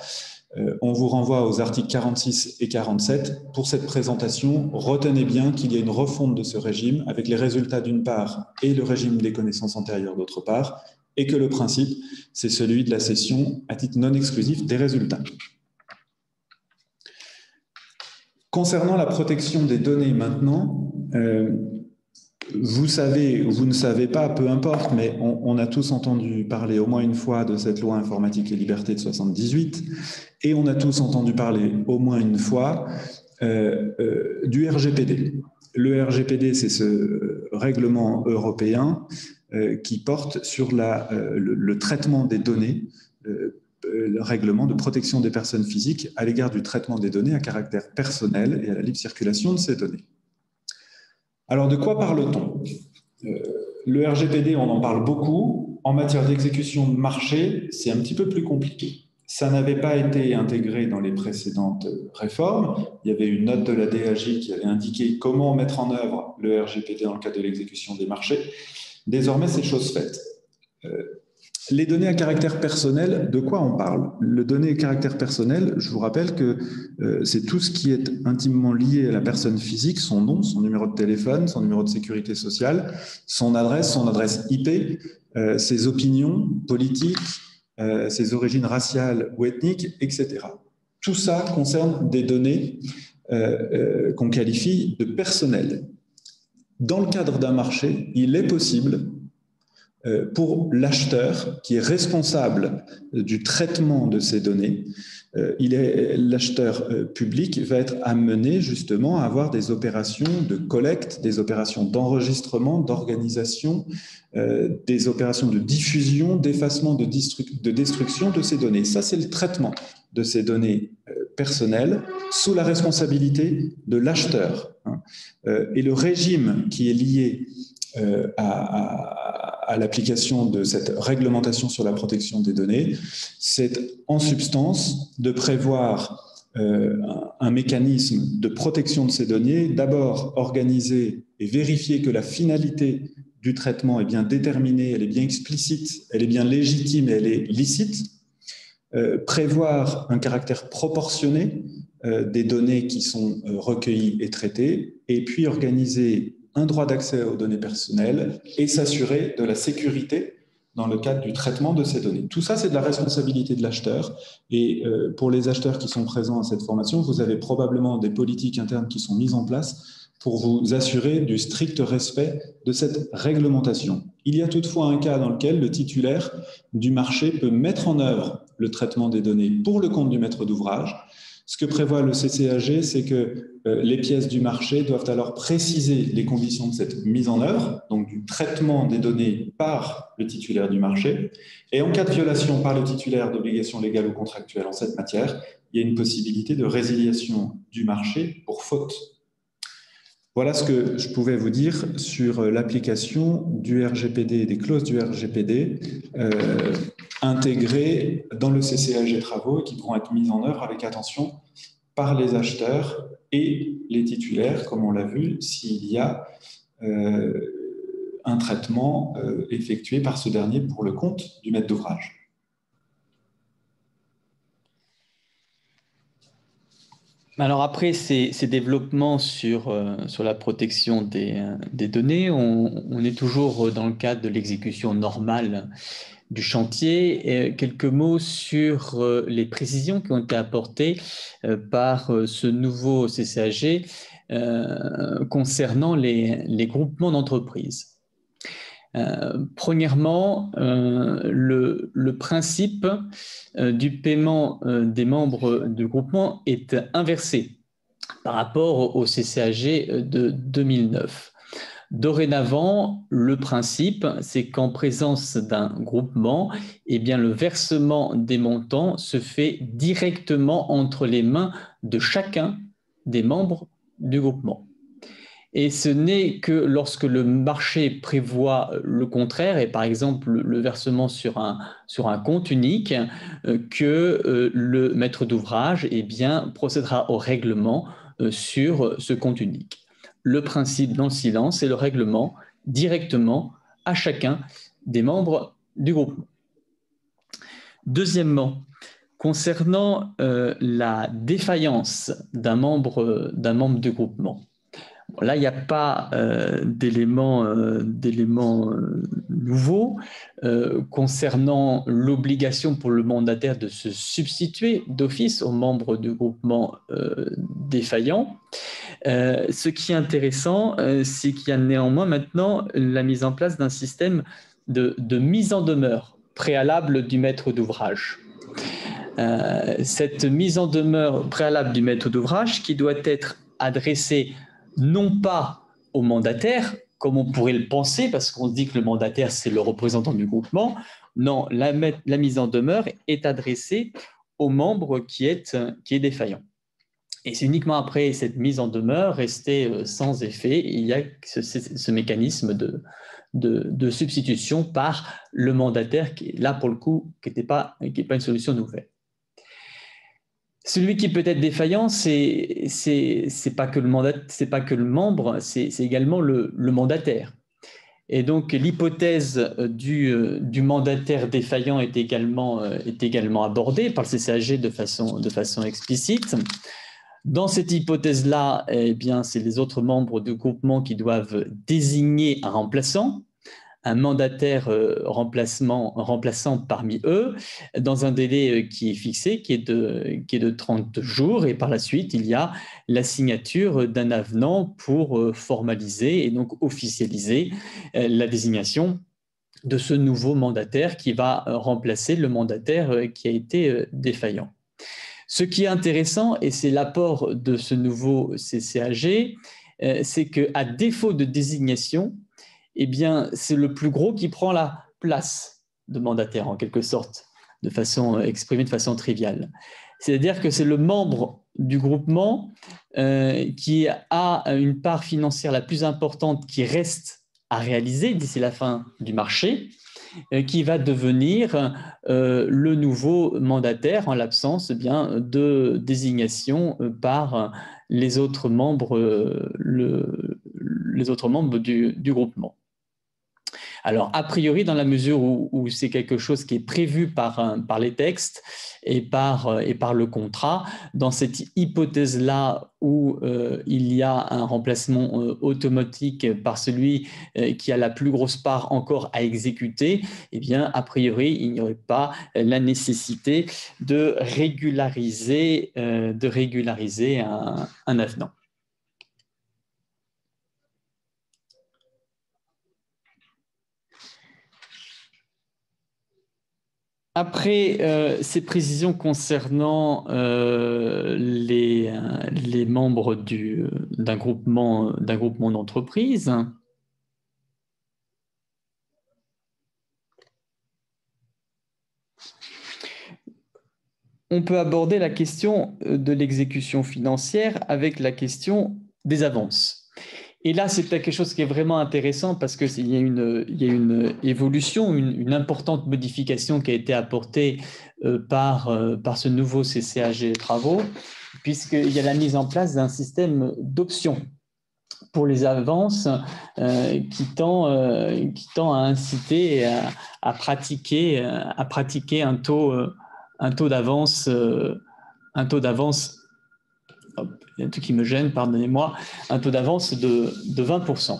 Speaker 1: On vous renvoie aux articles 46 et 47. Pour cette présentation, retenez bien qu'il y a une refonte de ce régime avec les résultats d'une part et le régime des connaissances antérieures d'autre part, et que le principe, c'est celui de la cession à titre non exclusif des résultats. Concernant la protection des données maintenant, vous savez ou vous ne savez pas, peu importe, mais on a tous entendu parler au moins une fois de cette loi informatique et liberté de 78, et on a tous entendu parler au moins une fois du RGPD. Le RGPD, c'est ce règlement européen qui porte sur le traitement des données, le règlement de protection des personnes physiques à l'égard du traitement des données à caractère personnel et à la libre circulation de ces données. Alors, de quoi parle-t-on ? Le RGPD, on en parle beaucoup. En matière d'exécution de marché, c'est un petit peu plus compliqué. Ça n'avait pas été intégré dans les précédentes réformes. Il y avait une note de la DAJ qui avait indiqué comment mettre en œuvre le RGPD dans le cadre de l'exécution des marchés. Désormais, c'est chose faite. Les données à caractère personnel, de quoi on parle? Les données à caractère personnel, je vous rappelle que c'est tout ce qui est intimement lié à la personne physique, son nom, son numéro de téléphone, son numéro de sécurité sociale, son adresse IP, ses opinions politiques, ses origines raciales ou ethniques, etc. Tout ça concerne des données qu'on qualifie de personnelles. Dans le cadre d'un marché, il est possible pour l'acheteur qui est responsable du traitement de ces données, l'acheteur public va être amené justement à avoir des opérations de collecte, des opérations d'enregistrement, d'organisation, des opérations de diffusion, d'effacement, de destruction de ces données. Ça, c'est le traitement de ces données personnelles sous la responsabilité de l'acheteur. Et le régime qui est lié à l'application de cette réglementation sur la protection des données, c'est en substance de prévoir un mécanisme de protection de ces données, d'abord organiser et vérifier que la finalité du traitement est bien déterminée, elle est bien explicite, elle est bien légitime et elle est licite, prévoir un caractère proportionné des données qui sont recueillies et traitées, et puis organiser un droit d'accès aux données personnelles et s'assurer de la sécurité dans le cadre du traitement de ces données. Tout ça, c'est de la responsabilité de l'acheteur. Et pour les acheteurs qui sont présents à cette formation, vous avez probablement des politiques internes qui sont mises en place pour vous assurer du strict respect de cette réglementation. Il y a toutefois un cas dans lequel le titulaire du marché peut mettre en œuvre le traitement des données pour le compte du maître d'ouvrage. Ce que prévoit le CCAG, c'est que les pièces du marché doivent alors préciser les conditions de cette mise en œuvre, donc du traitement des données par le titulaire du marché. Et en cas de violation par le titulaire d'obligations légales ou contractuelles en cette matière, il y a une possibilité de résiliation du marché pour faute. Voilà ce que je pouvais vous dire sur l'application du RGPD et des clauses du RGPD intégrées dans le CCAG travaux et qui pourront être mises en œuvre avec attention par les acheteurs et les titulaires, comme on l'a vu, s'il y a un traitement effectué par ce dernier pour le compte du maître d'ouvrage.
Speaker 2: Alors après ces développements sur la protection des données, on est toujours dans le cadre de l'exécution normale du chantier. Et quelques mots sur les précisions qui ont été apportées par ce nouveau CCAG concernant les groupements d'entreprises. Premièrement, le principe du paiement des membres du groupement est inversé par rapport au CCAG de 2009. Dorénavant, le principe, c'est qu'en présence d'un groupement, eh bien, le versement des montants se fait directement entre les mains de chacun des membres du groupement. Et ce n'est que lorsque le marché prévoit le contraire, et par exemple le versement sur un compte unique, que le maître d'ouvrage eh bien, procédera au règlement sur ce compte unique. Le principe dans le silence et le règlement directement à chacun des membres du groupement. Deuxièmement, concernant la défaillance d'un membre du groupement, là, il n'y a pas d'éléments nouveaux concernant l'obligation pour le mandataire de se substituer d'office aux membres du groupement défaillant. Ce qui est intéressant, c'est qu'il y a néanmoins maintenant la mise en place d'un système de mise en demeure préalable du maître d'ouvrage. Cette mise en demeure préalable du maître d'ouvrage qui doit être adressée non pas au mandataire, comme on pourrait le penser, parce qu'on se dit que le mandataire, c'est le représentant du groupement. Non, la mise en demeure est adressée au membre qui est défaillant. Et c'est uniquement après cette mise en demeure restée sans effet, il y a ce mécanisme de substitution par le mandataire qui, là, pour le coup, qui n'est pas une solution nouvelle. Celui qui peut être défaillant, c'est pas que le membre, c'est également le mandataire. Et donc, l'hypothèse du mandataire défaillant est également abordée par le CCAG de façon explicite. Dans cette hypothèse-là, eh bien, c'est les autres membres du groupement qui doivent désigner un remplaçant, un mandataire remplaçant parmi eux, dans un délai qui est fixé, qui est de 30 jours. Et par la suite, il y a la signature d'un avenant pour formaliser et donc officialiser la désignation de ce nouveau mandataire qui va remplacer le mandataire qui a été défaillant. Ce qui est intéressant, et c'est l'apport de ce nouveau CCAG, c'est qu'à défaut de désignation, eh bien, c'est le plus gros qui prend la place de mandataire, en quelque sorte, exprimée de façon triviale. C'est-à-dire que c'est le membre du groupement qui a une part financière la plus importante qui reste à réaliser d'ici la fin du marché, qui va devenir le nouveau mandataire en l'absence de désignation par les autres membres du groupement. Alors, a priori, dans la mesure où c'est quelque chose qui est prévu par les textes et par le contrat, dans cette hypothèse-là où il y a un remplacement automatique par celui qui a la plus grosse part encore à exécuter, eh bien, a priori, il n'y aurait pas la nécessité de régulariser un avenant. Après ces précisions concernant les membres d'un groupement d'entreprise, on peut aborder la question de l'exécution financière avec la question des avances. Et là, c'est quelque chose qui est vraiment intéressant parce qu'il y a une évolution, une importante modification qui a été apportée par ce nouveau CCAG travaux, puisqu'il y a la mise en place d'un système d'options pour les avances qui tend à inciter à pratiquer un taux d'avance. Il y a un truc qui me gêne, pardonnez-moi, un taux d'avance de 20%.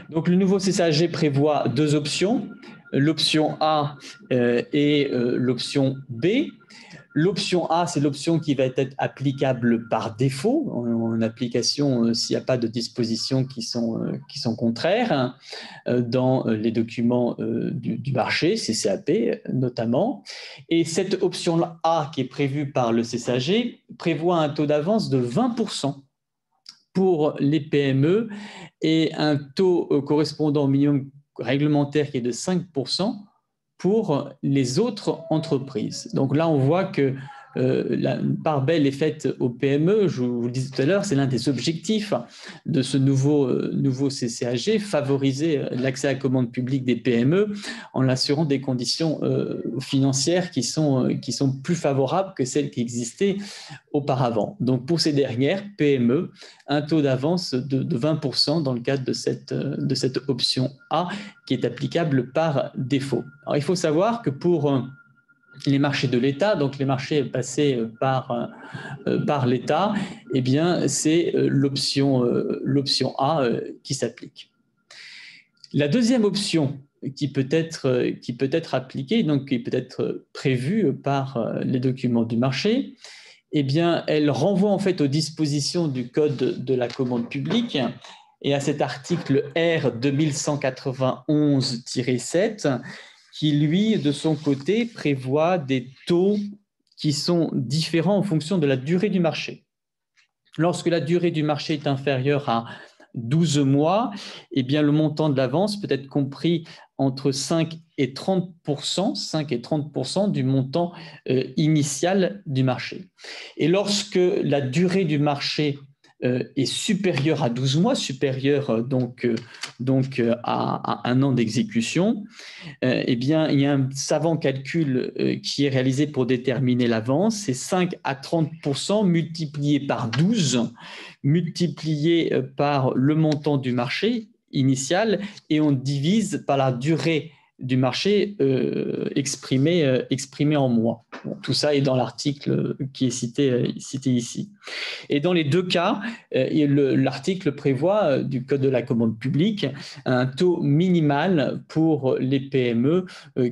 Speaker 2: Donc, le nouveau CCAG prévoit deux options, l'option A et l'option B. L'option A, c'est l'option qui va être applicable par défaut, en application s'il n'y a pas de dispositions qui sont contraires dans les documents du marché, CCAP notamment. Et cette option A, qui est prévue par le CCAG, prévoit un taux d'avance de 20% pour les PME et un taux correspondant au minimum réglementaire qui est de 5% pour les autres entreprises. Donc là, on voit que la part belle est faite aux PME. Je vous le disais tout à l'heure, c'est l'un des objectifs de ce nouveau CCAG, favoriser l'accès à la commande publique des PME en assurant des conditions financières qui sont plus favorables que celles qui existaient auparavant. Donc pour ces dernières PME, un taux d'avance de 20% dans le cadre de cette option A qui est applicable par défaut. Alors il faut savoir que pour les marchés de l'État, donc les marchés passés par l'État, eh bien c'est l'option A qui s'applique. La deuxième option qui peut être appliquée, donc qui peut être prévue par les documents du marché, eh bien, elle renvoie en fait aux dispositions du Code de la commande publique et à cet article R 2191-7 qui, lui, de son côté, prévoit des taux qui sont différents en fonction de la durée du marché. Lorsque la durée du marché est inférieure à 12 mois, eh bien, le montant de l'avance peut être compris entre 5 et 30% du montant initial du marché. Et lorsque la durée du marché est supérieure à 12 mois, supérieure donc à un an d'exécution, eh bien, il y a un savant calcul qui est réalisé pour déterminer l'avance. C'est 5 à 30% multiplié par 12, multiplié par le montant du marché initial, et on divise par la durée du marché exprimé en mois. Bon, tout ça est dans l'article qui est cité ici. Et dans les deux cas, l'article prévoit du Code de la commande publique un taux minimal pour les PME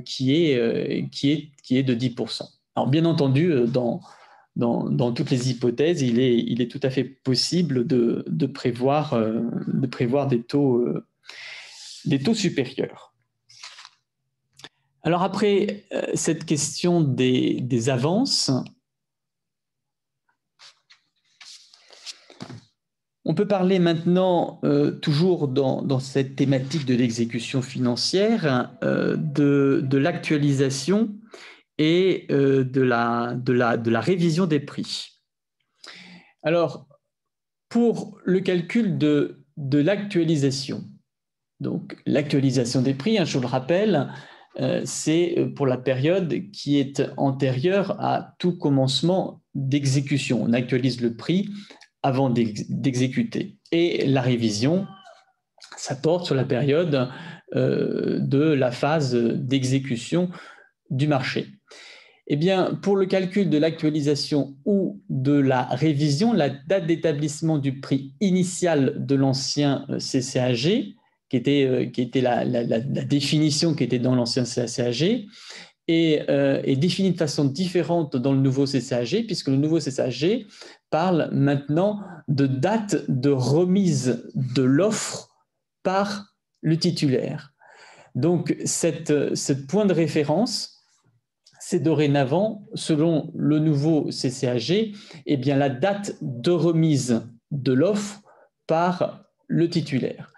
Speaker 2: qui est de 10%. Alors bien entendu, dans toutes les hypothèses, il est tout à fait possible de prévoir des taux supérieurs. Alors après cette question des avances, on peut parler maintenant, toujours dans cette thématique de l'exécution financière, de l'actualisation et de la révision des prix. Alors, pour le calcul de l'actualisation, donc l'actualisation des prix, je vous le rappelle, c'est pour la période qui est antérieure à tout commencement d'exécution. On actualise le prix avant d'exécuter. Et la révision, ça porte sur la période de la phase d'exécution du marché. Eh bien, pour le calcul de l'actualisation ou de la révision, la date d'établissement du prix initial de l'ancien CCAG, qui était la définition qui était dans l'ancien CCAG, est définie de façon différente dans le nouveau CCAG, puisque le nouveau CCAG parle maintenant de date de remise de l'offre par le titulaire. Donc, cette point de référence, c'est dorénavant, selon le nouveau CCAG, eh bien, la date de remise de l'offre par le titulaire.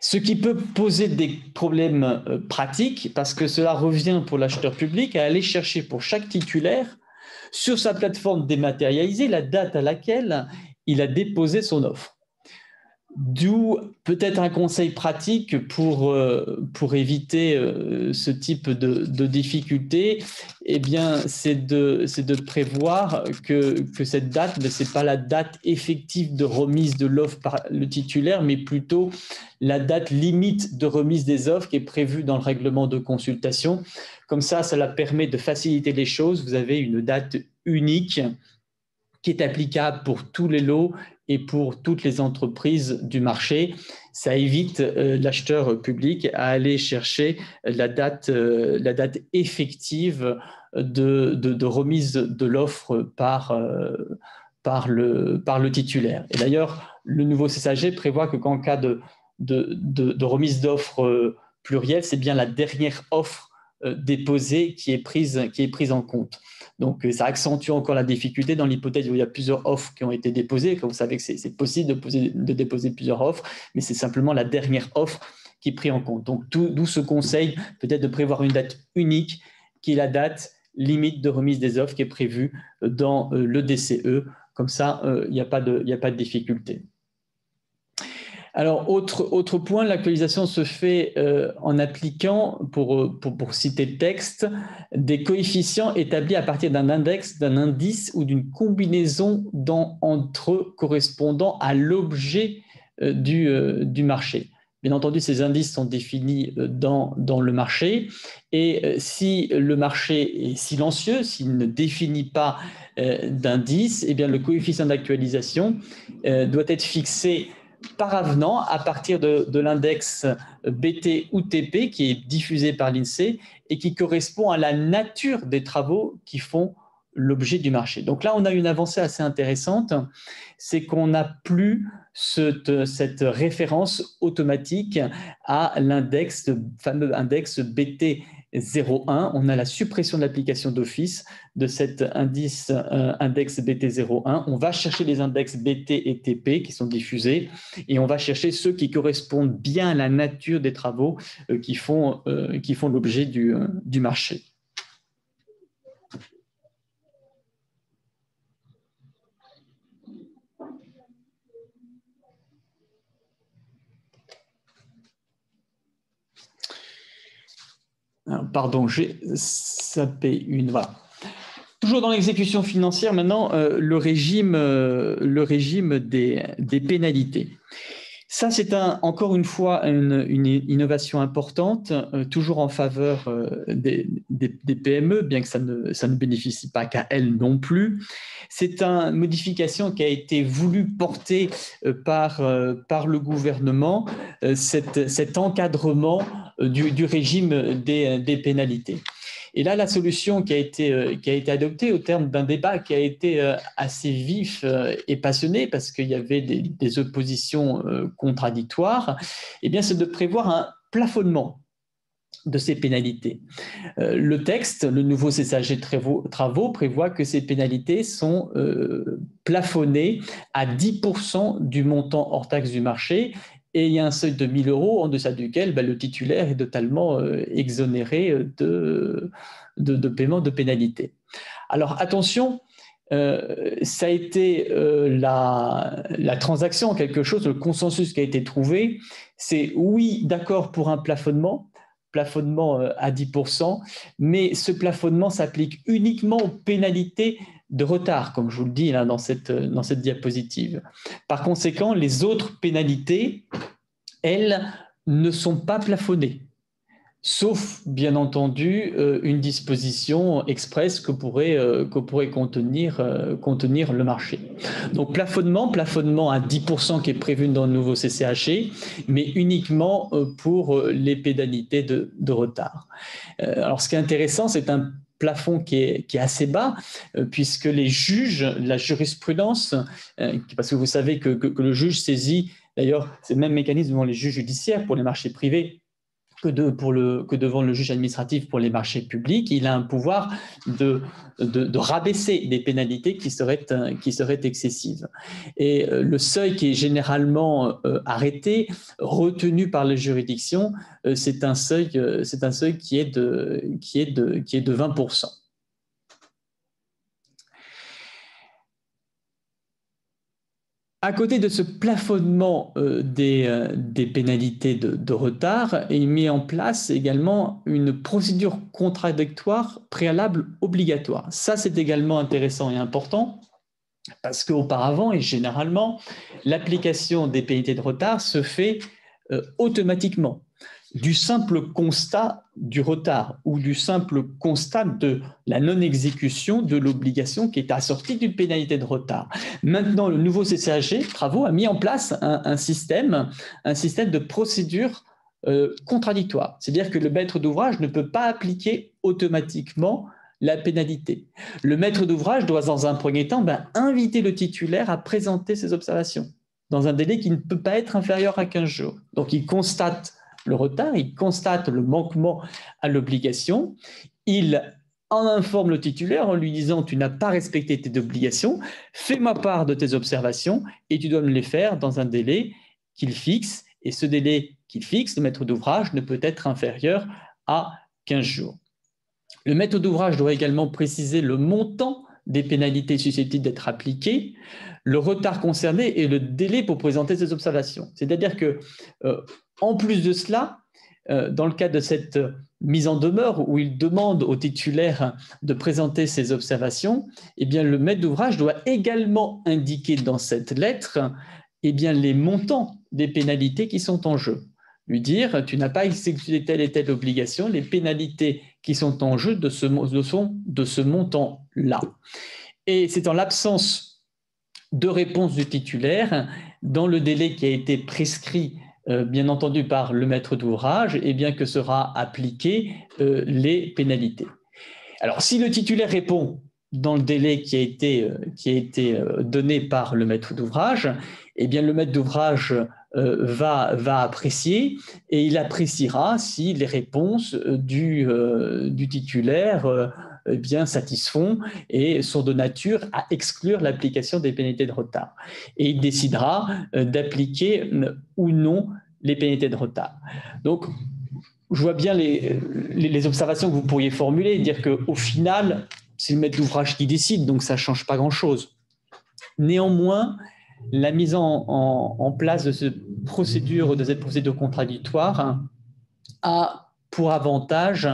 Speaker 2: Ce qui peut poser des problèmes pratiques, parce que cela revient pour l'acheteur public à aller chercher pour chaque titulaire sur sa plateforme dématérialisée la date à laquelle il a déposé son offre. D'où peut-être un conseil pratique pour éviter ce type de difficulté, eh bien, c'est de prévoir que cette date, ce n'est pas la date effective de remise de l'offre par le titulaire, mais plutôt la date limite de remise des offres qui est prévue dans le règlement de consultation. Comme ça, cela permet de faciliter les choses. Vous avez une date unique qui est applicable pour tous les lots et pour toutes les entreprises du marché. Ça évite l'acheteur public à aller chercher la date effective de remise de l'offre par le titulaire. Et d'ailleurs, le nouveau CCAG prévoit que qu'en cas de remise d'offre plurielle, c'est bien la dernière offre déposée qui est prise en compte. Donc, ça accentue encore la difficulté dans l'hypothèse où il y a plusieurs offres qui ont été déposées. Comme vous savez que c'est possible de déposer plusieurs offres, mais c'est simplement la dernière offre qui est prise en compte. Donc, d'où ce conseil peut-être de prévoir une date unique qui est la date limite de remise des offres qui est prévue dans le DCE. Comme ça, il n'y a pas de difficulté. Alors, autre point, l'actualisation se fait en appliquant, pour citer le texte, des coefficients établis à partir d'un index, d'un indice ou d'une combinaison entre eux correspondant à l'objet du marché. Bien entendu, ces indices sont définis dans le marché, et si le marché est silencieux, s'il ne définit pas d'indice, eh bien le coefficient d'actualisation doit être fixé par avenant à partir de l'index BT ou TP qui est diffusé par l'INSEE et qui correspond à la nature des travaux qui font l'objet du marché. Donc là, on a une avancée assez intéressante, c'est qu'on n'a plus cette référence automatique à l'index, le fameux index BT BT01. On a la suppression de l'application d'office de cet index BT01. On va chercher les index BT et TP qui sont diffusés et on va chercher ceux qui correspondent bien à la nature des travaux qui font l'objet du marché. Pardon, j'ai sapé une. Voilà. Toujours dans l'exécution financière, maintenant, le régime des pénalités. Ça, c'est encore une fois une innovation importante, toujours en faveur des PME, bien que ça ne bénéficie pas qu'à elles non plus. C'est une modification qui a été voulue porter par le gouvernement, cet encadrement du régime des pénalités. Et là, la solution qui a été adoptée au terme d'un débat qui a été assez vif et passionné parce qu'il y avait des oppositions contradictoires, eh bien, c'est de prévoir un plafonnement de ces pénalités. Le texte, le nouveau CCAG travaux, prévoit que ces pénalités sont plafonnées à 10% du montant hors taxe du marché. Et il y a un seuil de 1 000 € en deçà duquel le titulaire est totalement exonéré de paiement de pénalités. Alors attention, ça a été la transaction, quelque chose, le consensus qui a été trouvé, c'est oui, d'accord pour un plafonnement à 10%, mais ce plafonnement s'applique uniquement aux pénalités de retard, comme je vous le dis là, dans cette diapositive. Par conséquent, les autres pénalités, elles, ne sont pas plafonnées, sauf, bien entendu, une disposition expresse que pourrait contenir le marché. Donc, plafonnement à 10% qui est prévu dans le nouveau CCAG, mais uniquement pour les pénalités de retard. Alors, ce qui est intéressant, c'est un plafond qui est assez bas, puisque les juges, la jurisprudence, parce que vous savez que le juge saisit, d'ailleurs, c'est le même mécanisme devant les juges judiciaires pour les marchés privés, que devant le juge administratif pour les marchés publics, il a un pouvoir de rabaisser des pénalités qui seraient excessives. Et le seuil qui est généralement arrêté, retenu par les juridictions, c'est un seuil qui est de 20%. À côté de ce plafonnement des pénalités de retard, il met en place également une procédure contradictoire préalable obligatoire. Ça, c'est également intéressant et important parce qu'auparavant et généralement, l'application des pénalités de retard se fait automatiquement. Du simple constat du retard ou du simple constat de la non-exécution de l'obligation qui est assortie d'une pénalité de retard. Maintenant, le nouveau CCAG travaux a mis en place un système de procédure contradictoire. C'est-à-dire que le maître d'ouvrage ne peut pas appliquer automatiquement la pénalité. Le maître d'ouvrage doit, dans un premier temps, inviter le titulaire à présenter ses observations dans un délai qui ne peut pas être inférieur à 15 jours. Donc, il constate le retard, il constate le manquement à l'obligation, il en informe le titulaire en lui disant « tu n'as pas respecté tes obligations, fais-moi part de tes observations et tu dois me les faire dans un délai qu'il fixe. » Et ce délai qu'il fixe, le maître d'ouvrage, ne peut être inférieur à 15 jours. Le maître d'ouvrage doit également préciser le montant des pénalités susceptibles d'être appliquées, le retard concerné et le délai pour présenter ses observations. C'est-à-dire que en plus de cela, dans le cadre de cette mise en demeure où il demande au titulaire de présenter ses observations, eh bien, le maître d'ouvrage doit également indiquer dans cette lettre les montants des pénalités qui sont en jeu. Lui dire, tu n'as pas exécuté telle et telle obligation, les pénalités qui sont en jeu de ce montant-là. Et c'est en l'absence de réponse du titulaire, dans le délai qui a été prescrit bien entendu par le maître d'ouvrage, eh bien que sera appliqué les pénalités. Alors, si le titulaire répond dans le délai qui a été donné par le maître d'ouvrage, eh bien le maître d'ouvrage va apprécier, et il appréciera si les réponses du titulaire eh bien, satisfont et sont de nature à exclure l'application des pénalités de retard. Et il décidera d'appliquer ou non les pénalités de retard. Donc, je vois bien les observations que vous pourriez formuler, dire qu'au final, c'est le maître d'ouvrage qui décide, donc ça ne change pas grand-chose. Néanmoins, la mise en place de cette procédure contradictoire a pour avantage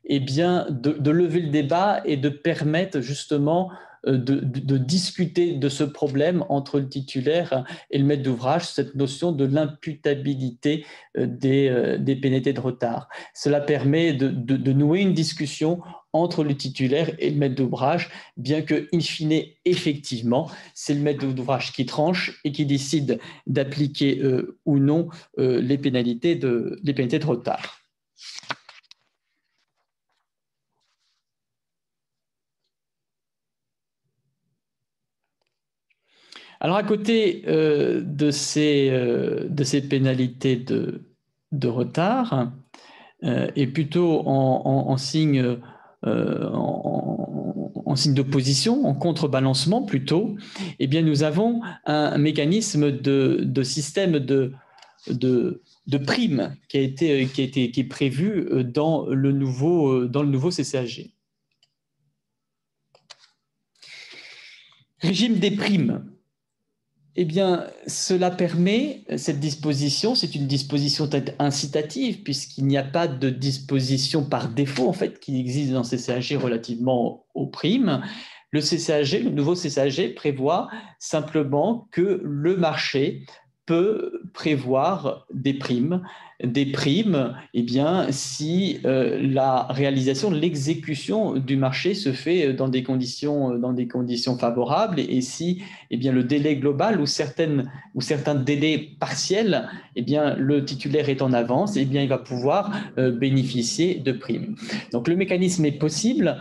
Speaker 2: eh bien, de lever le débat et de permettre justement de discuter de ce problème entre le titulaire et le maître d'ouvrage, cette notion de l'imputabilité des pénalités de retard. Cela permet de nouer une discussion entre le titulaire et le maître d'ouvrage, bien que, in fine, effectivement, c'est le maître d'ouvrage qui tranche et qui décide d'appliquer ou non les pénalités de retard. Alors, à côté de ces pénalités de retard, et plutôt en signe d'opposition, en contrebalancement plutôt, eh bien, nous avons un mécanisme de système de prime qui est prévu dans le nouveau CCAG. Régime des primes. Eh bien, cela permet, cette disposition, c'est une disposition incitative, puisqu'il n'y a pas de disposition par défaut, en fait, qui existe dans le CCAG relativement aux primes. Le CCAG, le nouveau CCAG, prévoit simplement que le marché peut prévoir des primes, eh bien, si la réalisation, l'exécution du marché se fait dans des conditions favorables, et si eh bien, le délai global ou certains délais partiels, eh bien, le titulaire est en avance, eh bien, il va pouvoir bénéficier de primes. Donc, le mécanisme est possible.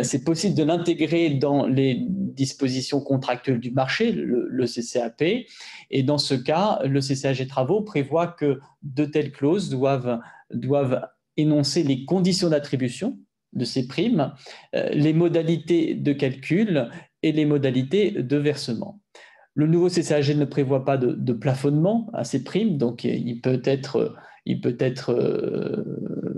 Speaker 2: C'est possible de l'intégrer dans les dispositions contractuelles du marché, le CCAP. Et dans ce cas, le CCAG Travaux prévoit que de telles clauses doivent énoncer les conditions d'attribution de ces primes, les modalités de calcul et les modalités de versement. Le nouveau CCAG ne prévoit pas de plafonnement à ces primes, donc il peut être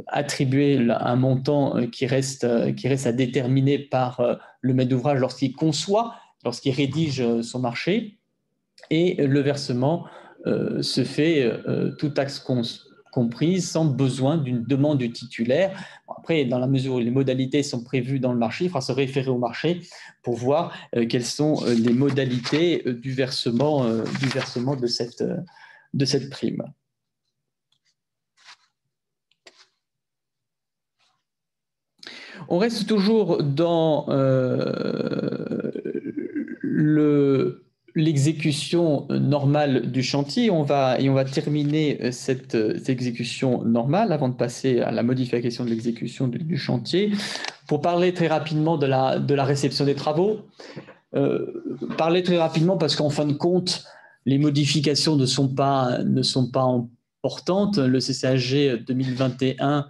Speaker 2: attribué un montant qui reste à déterminer par le maître d'ouvrage lorsqu'il rédige son marché, et le versement se fait toute taxe comprise, sans besoin d'une demande du titulaire. Après, dans la mesure où les modalités sont prévues dans le marché, il faudra se référer au marché pour voir quelles sont les modalités du versement de cette prime. On reste toujours dans l'exécution normale du chantier. On va terminer cette exécution normale avant de passer à la modification de l'exécution du chantier. Pour parler très rapidement de la réception des travaux, parler très rapidement parce qu'en fin de compte, les modifications ne sont pas importantes. Le CCAG 2021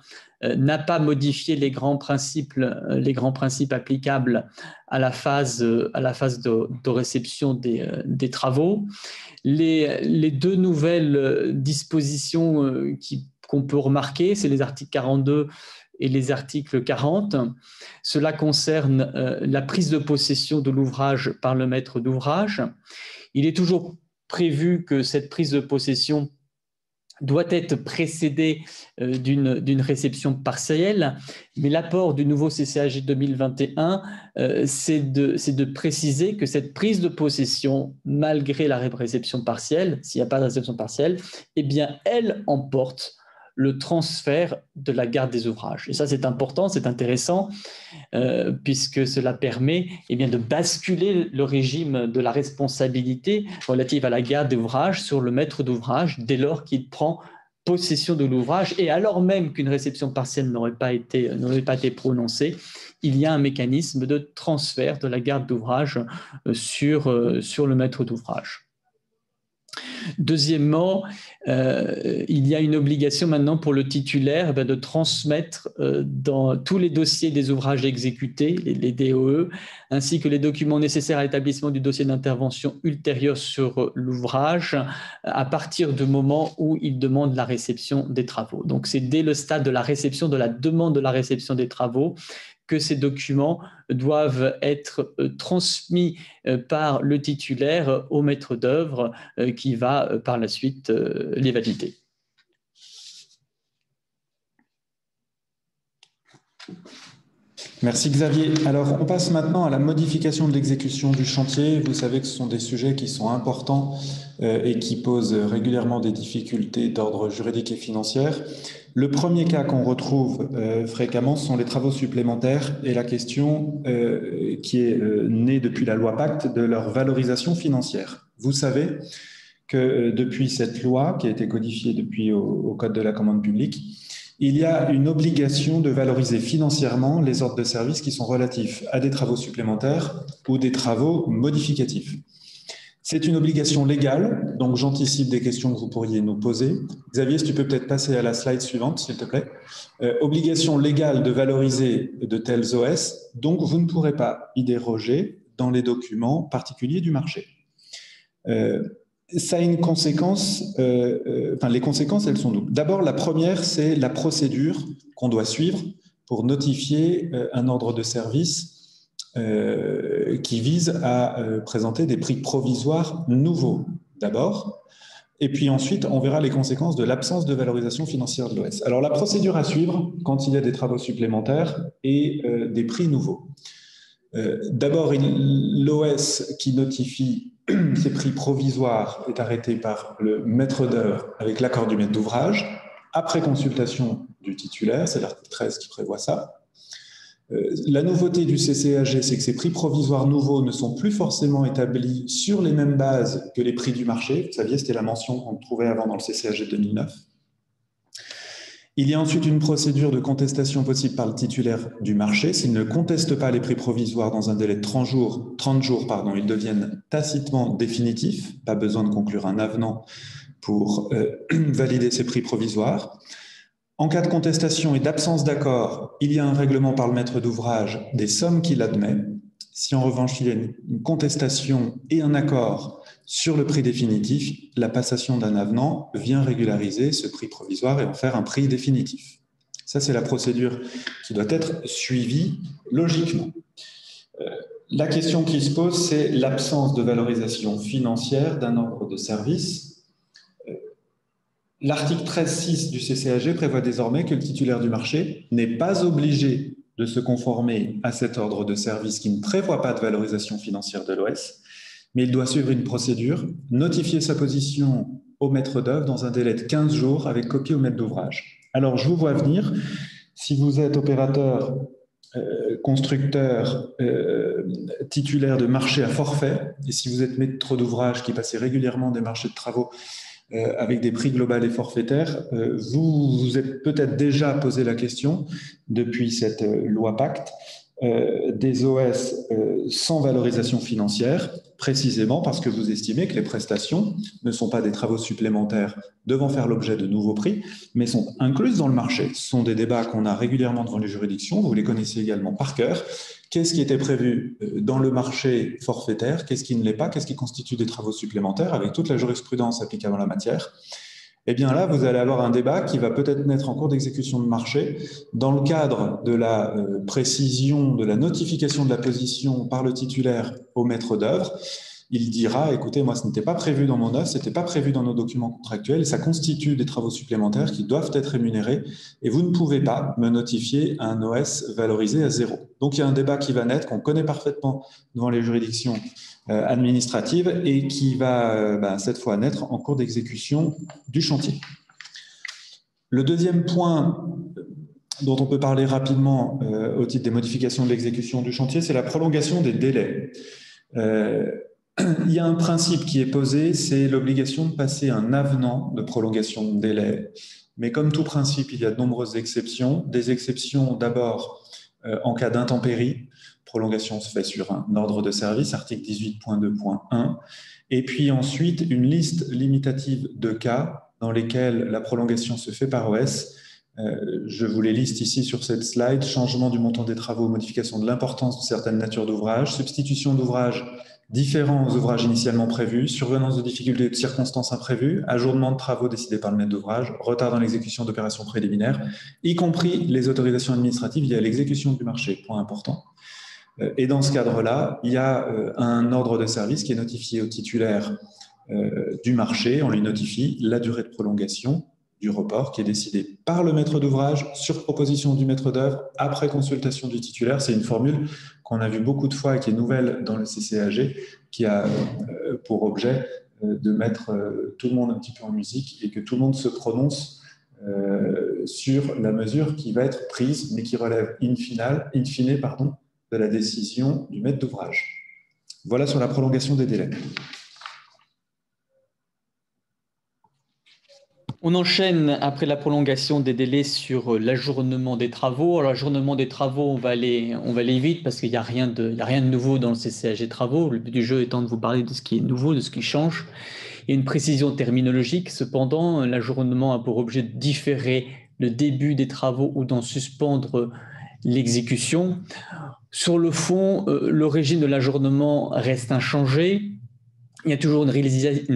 Speaker 2: n'a pas modifié les grands principes applicables à la phase de réception des travaux. Les deux nouvelles dispositions qu'on peut remarquer, c'est les articles 42 et les articles 40. Cela concerne la prise de possession de l'ouvrage par le maître d'ouvrage. Il est toujours prévu que cette prise de possession doit être précédée d'une réception partielle, mais l'apport du nouveau CCAG 2021, c'est de préciser que cette prise de possession, malgré la réception partielle, s'il n'y a pas de réception partielle, eh bien, elle emporte le transfert de la garde des ouvrages. Et ça, c'est important, c'est intéressant, puisque cela permet de basculer le régime de la responsabilité relative à la garde des ouvrages sur le maître d'ouvrage dès lors qu'il prend possession de l'ouvrage, et alors même qu'une réception partielle n'aurait pas été prononcée, il y a un mécanisme de transfert de la garde d'ouvrage sur le maître d'ouvrage. Deuxièmement, il y a une obligation maintenant pour le titulaire de transmettre dans tous les dossiers des ouvrages exécutés, les DOE, ainsi que les documents nécessaires à l'établissement du dossier d'intervention ultérieur sur l'ouvrage à partir du moment où il demande la réception des travaux. Donc, c'est dès le stade de la réception, de la demande de la réception des travaux, que ces documents doivent être transmis par le titulaire au maître d'œuvre qui va par la suite les valider.
Speaker 1: Merci Xavier. Alors, on passe maintenant à la modification de l'exécution du chantier. Vous savez que ce sont des sujets qui sont importants et qui posent régulièrement des difficultés d'ordre juridique et financier. Le premier cas qu'on retrouve fréquemment sont les travaux supplémentaires et la question qui est née depuis la loi Pacte de leur valorisation financière. Vous savez que depuis cette loi qui a été codifiée depuis au Code de la commande publique, il y a une obligation de valoriser financièrement les ordres de service qui sont relatifs à des travaux supplémentaires ou des travaux modificatifs. C'est une obligation légale, donc j'anticipe des questions que vous pourriez nous poser. Xavier, si tu peux peut-être passer à la slide suivante, s'il te plaît. Obligation légale de valoriser de tels OS, donc vous ne pourrez pas y déroger dans les documents particuliers du marché. Ça a une conséquence, les conséquences, elles sont doubles. D'abord, la première, c'est la procédure qu'on doit suivre pour notifier un ordre de service qui vise à présenter des prix provisoires nouveaux, d'abord. Et puis ensuite, on verra les conséquences de l'absence de valorisation financière de l'OS. Alors, la procédure à suivre quand il y a des travaux supplémentaires et des prix nouveaux. D'abord, l'OS qui notifie ces prix provisoires est arrêté par le maître d'œuvre avec l'accord du maître d'ouvrage, après consultation du titulaire, c'est l'article 13 qui prévoit ça. La nouveauté du CCAG, c'est que ces prix provisoires nouveaux ne sont plus forcément établis sur les mêmes bases que les prix du marché. Vous saviez, c'était la mention qu'on trouvait avant dans le CCAG 2009. Il y a ensuite une procédure de contestation possible par le titulaire du marché. S'il ne conteste pas les prix provisoires dans un délai de 30 jours, ils deviennent tacitement définitifs. Pas besoin de conclure un avenant pour valider ces prix provisoires. En cas de contestation et d'absence d'accord, il y a un règlement par le maître d'ouvrage des sommes qu'il admet. Si en revanche il y a une contestation et un accord sur le prix définitif, la passation d'un avenant vient régulariser ce prix provisoire et en faire un prix définitif. Ça, c'est la procédure qui doit être suivie logiquement. La question qui se pose, c'est l'absence de valorisation financière d'un ordre de service. L'article 13.6 du CCAG prévoit désormais que le titulaire du marché n'est pas obligé de se conformer à cet ordre de service qui ne prévoit pas de valorisation financière de l'OS, mais il doit suivre une procédure, notifier sa position au maître d'œuvre dans un délai de 15 jours avec copie au maître d'ouvrage. Alors, je vous vois venir. Si vous êtes opérateur, constructeur, titulaire de marché à forfait, et si vous êtes maître d'ouvrage qui passez régulièrement des marchés de travaux avec des prix globaux et forfaitaires, vous vous êtes peut-être déjà posé la question, depuis cette loi Pacte, des OS sans valorisation financière, précisément parce que vous estimez que les prestations ne sont pas des travaux supplémentaires devant faire l'objet de nouveaux prix, mais sont incluses dans le marché. Ce sont des débats qu'on a régulièrement devant les juridictions, vous les connaissez également par cœur. Qu'est-ce qui était prévu dans le marché forfaitaire? Qu'est-ce qui ne l'est pas? Qu'est-ce qui constitue des travaux supplémentaires avec toute la jurisprudence applicable en la matière? Eh bien là, vous allez avoir un débat qui va peut-être naître en cours d'exécution de marché dans le cadre de la précision, de la notification de la position par le titulaire au maître d'œuvre. Il dira, écoutez, moi, ce n'était pas prévu dans mon offre, ce n'était pas prévu dans nos documents contractuels, et ça constitue des travaux supplémentaires qui doivent être rémunérés, et vous ne pouvez pas me notifier un OS valorisé à 0. Donc, il y a un débat qui va naître, qu'on connaît parfaitement devant les juridictions administratives, et qui va cette fois naître en cours d'exécution du chantier. Le deuxième point dont on peut parler rapidement au titre des modifications de l'exécution du chantier, c'est la prolongation des délais. Il y a un principe qui est posé, c'est l'obligation de passer un avenant de prolongation de délai. Mais comme tout principe, il y a de nombreuses exceptions. Des exceptions d'abord en cas d'intempérie. Prolongation se fait sur un ordre de service, article 18.2.1. Et puis ensuite, une liste limitative de cas dans lesquels la prolongation se fait par OS. Je vous les liste ici sur cette slide. Changement du montant des travaux, modification de l'importance de certaines natures d'ouvrages, substitution d'ouvrages différents aux ouvrages initialement prévus, survenance de difficultés et de circonstances imprévues, ajournement de travaux décidés par le maître d'ouvrage, retard dans l'exécution d'opérations préliminaires, y compris les autorisations administratives liées à l'exécution du marché, point important. Et dans ce cadre-là, il y a un ordre de service qui est notifié au titulaire du marché. On lui notifie la durée de prolongation du report qui est décidé par le maître d'ouvrage sur proposition du maître d'œuvre après consultation du titulaire. C'est une formule qu'on a vue beaucoup de fois et qui est nouvelle dans le CCAG, qui a pour objet de mettre tout le monde un petit peu en musique et que tout le monde se prononce sur la mesure qui va être prise, mais qui relève in fine, de la décision du maître d'ouvrage. Voilà sur la prolongation des délais.
Speaker 2: On enchaîne après la prolongation des délais sur l'ajournement des travaux. Alors, l'ajournement des travaux, on va aller vite parce qu'il n'y a rien de nouveau dans le CCAG travaux. Le but du jeu étant de vous parler de ce qui est nouveau, de ce qui change. Il y a une précision terminologique. Cependant, l'ajournement a pour objet de différer le début des travaux ou d'en suspendre l'exécution. Sur le fond, le régime de l'ajournement reste inchangé. Il y a toujours une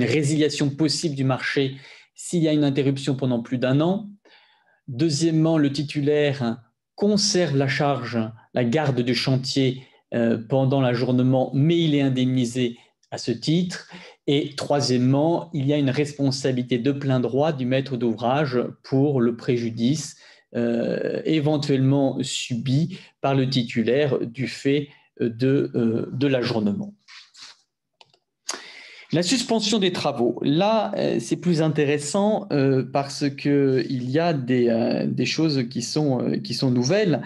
Speaker 2: résiliation possible du marché s'il y a une interruption pendant plus d'un an. Deuxièmement, le titulaire conserve la charge, la garde du chantier pendant l'ajournement, mais il est indemnisé à ce titre. Et troisièmement, il y a une responsabilité de plein droit du maître d'ouvrage pour le préjudice éventuellement subi par le titulaire du fait de l'ajournement. La suspension des travaux, là, c'est plus intéressant parce qu'il y a des choses qui sont nouvelles.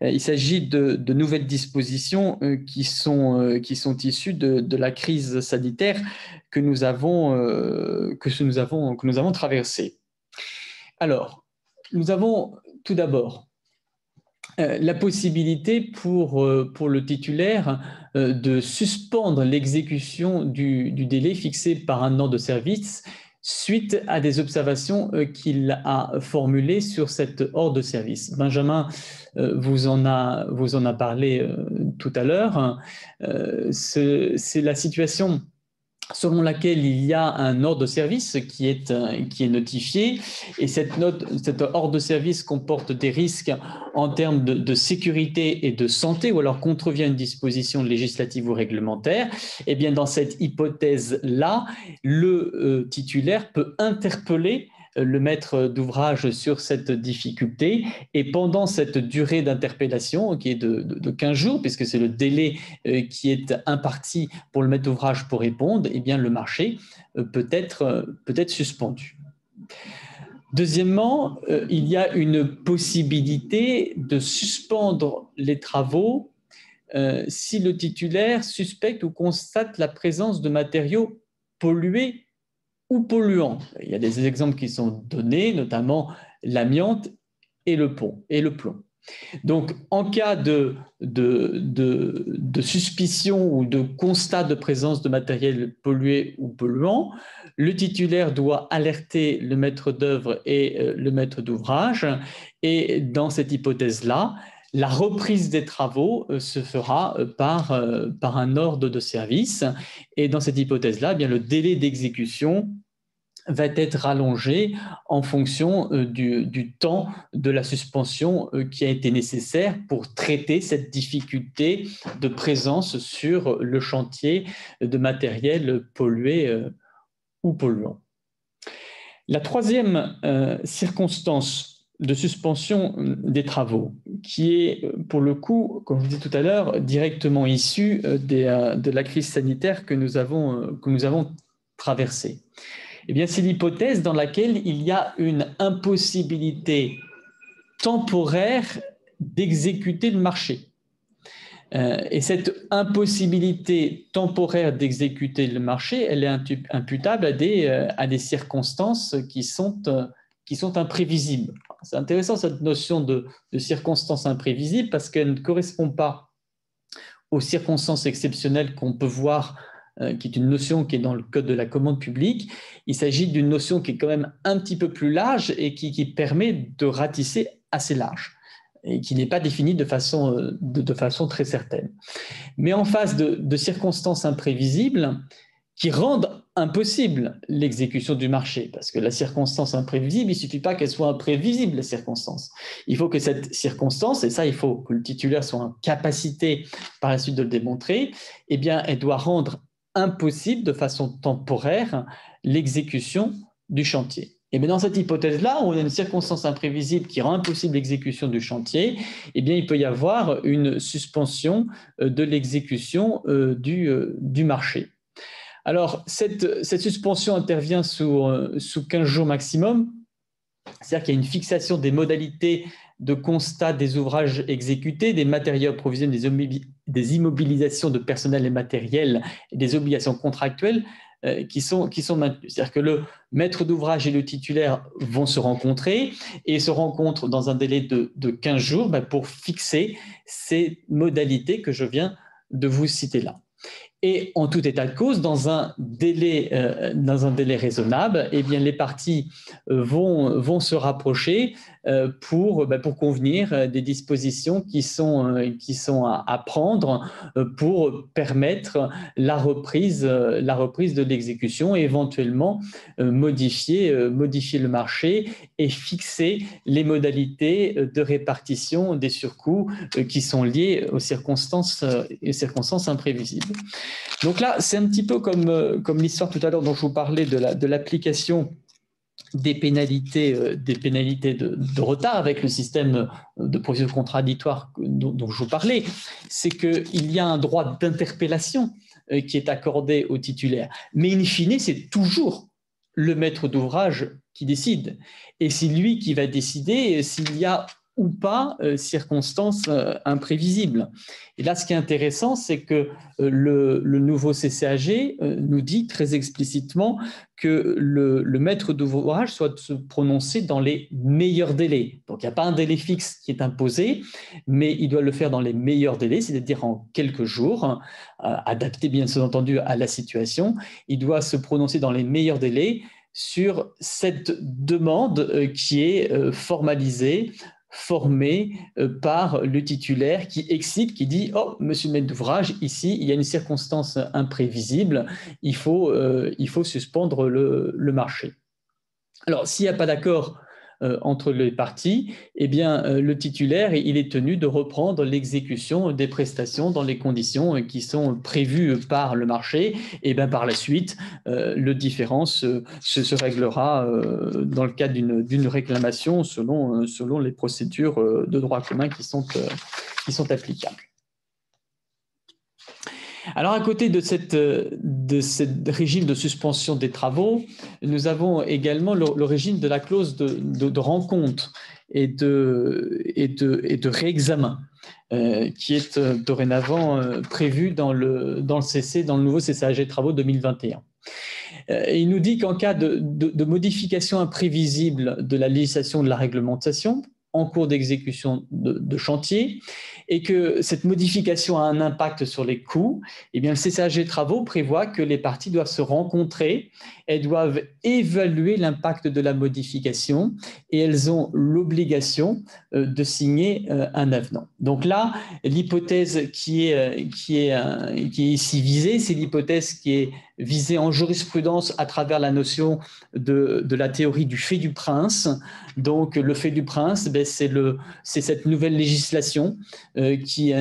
Speaker 2: Il s'agit de nouvelles dispositions qui sont issues de la crise sanitaire que nous avons traversée. Alors, nous avons tout d'abord la possibilité pour le titulaire de suspendre l'exécution du délai fixé par un ordre de service suite à des observations qu'il a formulées sur cet ordre de service. Benjamin vous en a parlé tout à l'heure. C'est la situation selon laquelle il y a un ordre de service qui est notifié, et cet ordre de service comporte des risques en termes de sécurité et de santé, ou alors contrevient une disposition législative ou réglementaire. Eh bien, dans cette hypothèse-là, le titulaire peut interpeller le maître d'ouvrage sur cette difficulté, et pendant cette durée d'interpellation qui est de 15 jours, puisque c'est le délai qui est imparti pour le maître d'ouvrage pour répondre, eh bien le marché peut être suspendu. Deuxièmement, il y a une possibilité de suspendre les travaux si le titulaire suspecte ou constate la présence de matériaux pollués ou polluants. Il y a des exemples qui sont donnés, notamment l'amiante et le plomb. Donc, en cas de suspicion ou de constat de présence de matériel pollué ou polluant, le titulaire doit alerter le maître d'œuvre et le maître d'ouvrage. Et dans cette hypothèse-là, la reprise des travaux se fera par un ordre de service. Et dans cette hypothèse-là, eh bien, le délai d'exécution va être rallongé en fonction du temps de la suspension qui a été nécessaire pour traiter cette difficulté de présence sur le chantier de matériel pollué ou polluant. La troisième circonstance de suspension des travaux, qui est pour le coup, comme je vous disais tout à l'heure, directement issue de la crise sanitaire que nous avons traversée. Eh bien, c'est l'hypothèse dans laquelle il y a une impossibilité temporaire d'exécuter le marché. Et cette impossibilité temporaire d'exécuter le marché, elle est imputable à des circonstances qui sont imprévisibles. C'est intéressant cette notion de circonstances imprévisibles parce qu'elle ne correspond pas aux circonstances exceptionnelles qu'on peut voir, qui est une notion qui est dans le code de la commande publique. Il s'agit d'une notion qui est quand même un petit peu plus large et qui permet de ratisser assez large et qui n'est pas définie de façon très certaine. Mais en face de circonstances imprévisibles qui rendent impossible l'exécution du marché, parce que la circonstance imprévisible, il ne suffit pas qu'elle soit imprévisible, la circonstance. Il faut que cette circonstance, et ça, il faut que le titulaire soit en capacité par la suite de le démontrer, eh bien, elle doit rendre impossible de façon temporaire l'exécution du chantier. Et bien dans cette hypothèse-là, où on a une circonstance imprévisible qui rend impossible l'exécution du chantier, eh bien, il peut y avoir une suspension de l'exécution du marché. Alors, cette suspension intervient sous 15 jours maximum, c'est-à-dire qu'il y a une fixation des modalités de constat des ouvrages exécutés, des matériaux approvisionnés, des immobilisations de personnel et matériel et des obligations contractuelles qui sont maintenues. C'est-à-dire que le maître d'ouvrage et le titulaire vont se rencontrer et se rencontrent dans un délai de 15 jours pour fixer ces modalités que je viens de vous citer là. Et en tout état de cause, dans un délai raisonnable, eh bien, les parties vont se rapprocher pour convenir des dispositions qui sont à prendre pour permettre la reprise de l'exécution et éventuellement modifier le marché et fixer les modalités de répartition des surcoûts qui sont liés aux circonstances imprévisibles. Donc là, c'est un petit peu comme l'histoire tout à l'heure dont je vous parlais de l'application des pénalités de retard avec le système de procédure contradictoire dont je vous parlais. C'est qu'il y a un droit d'interpellation qui est accordé au titulaire. Mais in fine, c'est toujours le maître d'ouvrage qui décide. Et c'est lui qui va décider s'il y a ou pas circonstances imprévisibles. Et là, ce qui est intéressant, c'est que le nouveau CCAG nous dit très explicitement que le maître d'ouvrage soit de se prononcer dans les meilleurs délais. Donc, il n'y a pas un délai fixe qui est imposé, mais il doit le faire dans les meilleurs délais, c'est-à-dire en quelques jours, adapté bien entendu à la situation. Il doit se prononcer dans les meilleurs délais sur cette demande qui est formalisée, formé par le titulaire qui excite, qui dit « Oh, monsieur le maître d'ouvrage, ici, il y a une circonstance imprévisible, il faut suspendre le marché. » Alors, s'il n'y a pas d'accord entre les parties, eh bien, le titulaire, il est tenu de reprendre l'exécution des prestations dans les conditions qui sont prévues par le marché. Et bien, par la suite, le différend se réglera dans le cadre d'une réclamation selon les procédures de droit commun qui sont applicables. Alors, à côté de ce régime de suspension des travaux, nous avons également le régime de la clause de rencontre et de réexamen, qui est dorénavant prévu dans le nouveau CCAG travaux 2021. Il nous dit qu'en cas de modification imprévisible de la législation de la réglementation en cours d'exécution de chantier, et que cette modification a un impact sur les coûts, eh bien, le CCAG travaux prévoit que les parties doivent se rencontrer, elles doivent évaluer l'impact de la modification et elles ont l'obligation de signer un avenant. Donc là, l'hypothèse qui est ici visée, c'est l'hypothèse qui est visée en jurisprudence à travers la notion de la théorie du fait du prince. Donc, le fait du prince, c'est cette nouvelle législation qui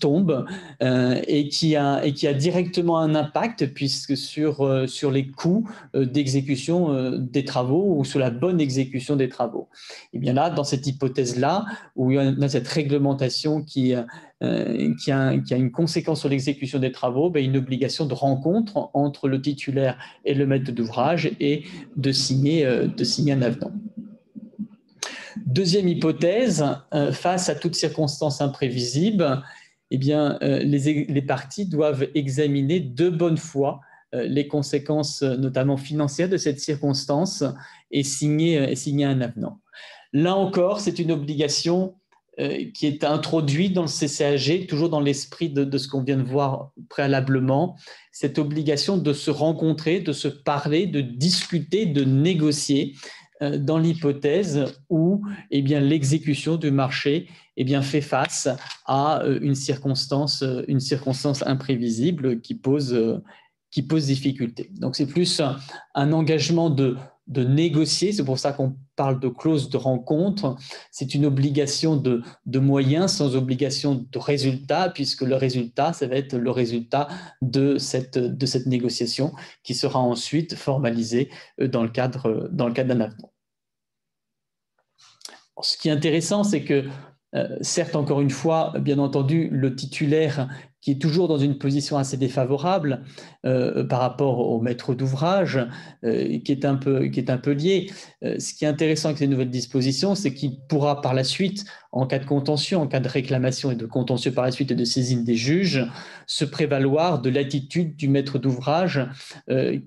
Speaker 2: tombe et qui a directement un impact puisque sur les coûts d'exécution des travaux ou sur la bonne exécution des travaux. Et bien là, dans cette hypothèse-là, où il y a cette réglementation qui a une conséquence sur l'exécution des travaux, une obligation de rencontre entre le titulaire et le maître d'ouvrage et de signer un avenant. Deuxième hypothèse, face à toute circonstance imprévisible, eh bien, les parties doivent examiner de bonne foi les conséquences, notamment financières, de cette circonstance et signer un avenant. Là encore, c'est une obligation qui est introduite dans le CCAG, toujours dans l'esprit de ce qu'on vient de voir préalablement, cette obligation de se rencontrer, de se parler, de discuter, de négocier dans l'hypothèse où l'exécution du marché fait face à une circonstance imprévisible qui pose difficulté. Donc c'est plus un engagement de négocier, c'est pour ça qu'on parle de clause de rencontre, c'est une obligation de moyens sans obligation de résultat, puisque le résultat, ça va être le résultat de cette négociation qui sera ensuite formalisée dans le cadre d'un avenant. Ce qui est intéressant, c'est que certes, encore une fois, bien entendu, le titulaire qui est toujours dans une position assez défavorable par rapport au maître d'ouvrage, qui est un peu lié. Ce qui est intéressant avec ces nouvelles dispositions, c'est qu'il pourra par la suite, en cas de contentieux, en cas de réclamation et de contentieux par la suite et de saisine des juges, se prévaloir de l'attitude du maître d'ouvrage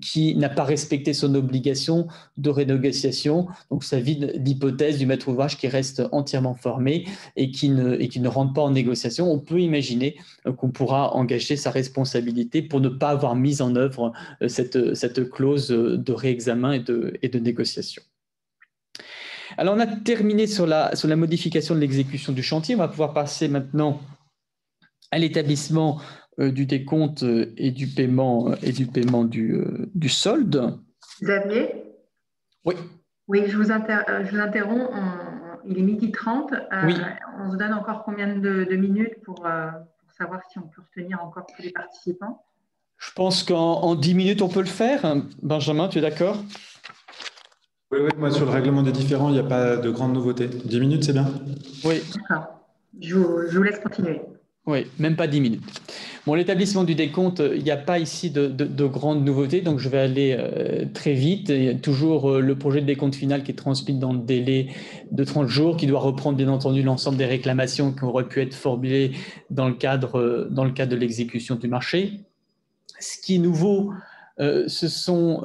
Speaker 2: qui n'a pas respecté son obligation de renégociation. Donc, ça vide l'hypothèse du maître d'ouvrage qui reste entièrement formé et qui ne rentre pas en négociation. On peut imaginer qu'on pourra engager sa responsabilité pour ne pas avoir mis en œuvre cette clause de réexamen et de négociation. Alors, on a terminé sur la modification de l'exécution du chantier. On va pouvoir passer maintenant à l'établissement du décompte et du paiement du solde.
Speaker 3: Xavier ?
Speaker 2: Oui.
Speaker 3: Oui, je vous interromps. Il est 12h30.
Speaker 2: Oui.
Speaker 3: On se donne encore combien de minutes pour savoir si on peut retenir encore tous les participants?
Speaker 2: Je pense qu'en 10 minutes, on peut le faire. Benjamin, tu es d'accord?
Speaker 1: Oui, moi sur le règlement des différends, il n'y a pas de grande nouveauté. 10 minutes, c'est bien?
Speaker 3: Oui. D'accord. Je vous laisse continuer.
Speaker 2: Oui, même pas 10 minutes. Bon, l'établissement du décompte, il n'y a pas ici de grandes nouveautés, donc je vais aller très vite. Il y a toujours le projet de décompte final qui est transmis dans le délai de 30 jours, qui doit reprendre bien entendu l'ensemble des réclamations qui auraient pu être formulées dans le cadre de l'exécution du marché. Ce qui est nouveau, ce sont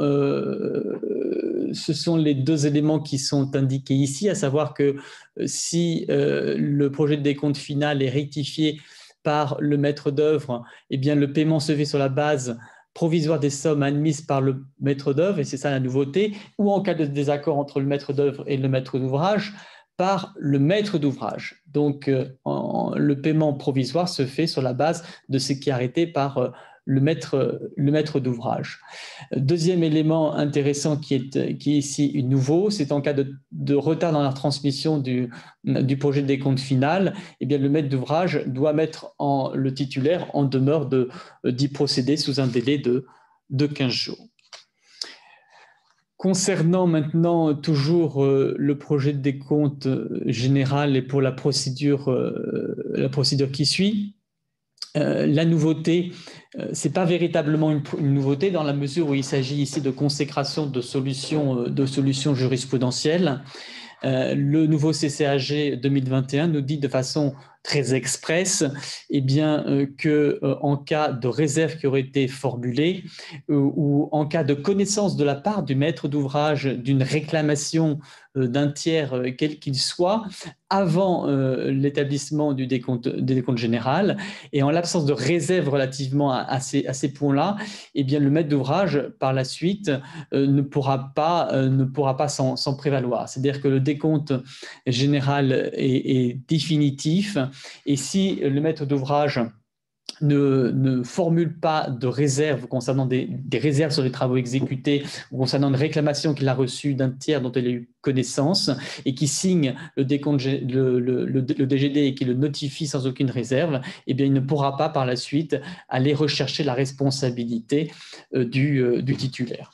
Speaker 2: les deux éléments qui sont indiqués ici, à savoir que si le projet de décompte final est rectifié par le maître d'œuvre, eh bien le paiement se fait sur la base provisoire des sommes admises par le maître d'œuvre, et c'est ça la nouveauté, ou en cas de désaccord entre le maître d'œuvre et le maître d'ouvrage, par le maître d'ouvrage. Donc, le paiement provisoire se fait sur la base de ce qui est arrêté par le maître d'ouvrage. Deuxième élément intéressant qui est ici nouveau, c'est en cas de retard dans la transmission du projet de décompte final, eh bien, le maître d'ouvrage doit mettre le titulaire en demeure d'y procéder sous un délai de 15 jours. Concernant maintenant toujours le projet de décompte général et pour la procédure qui suit, la nouveauté, ce n'est pas véritablement une nouveauté dans la mesure où il s'agit ici de consécration de solutions jurisprudentielles. Le nouveau CCAG 2021 nous dit de façon très expresse qu'en cas de réserve qui aurait été formulée ou en cas de connaissance de la part du maître d'ouvrage d'une réclamation d'un tiers quel qu'il soit avant l'établissement du décompte général et en l'absence de réserve relativement à ces points-là, eh bien le maître d'ouvrage par la suite ne pourra pas s'en prévaloir. C'est-à-dire que le décompte général est définitif et si le maître d'ouvrage ne formule pas de réserve concernant des réserves sur les travaux exécutés ou concernant une réclamation qu'il a reçue d'un tiers dont il a eu connaissance et qui signe le DGD et qui le notifie sans aucune réserve, eh bien, il ne pourra pas par la suite aller rechercher la responsabilité du titulaire.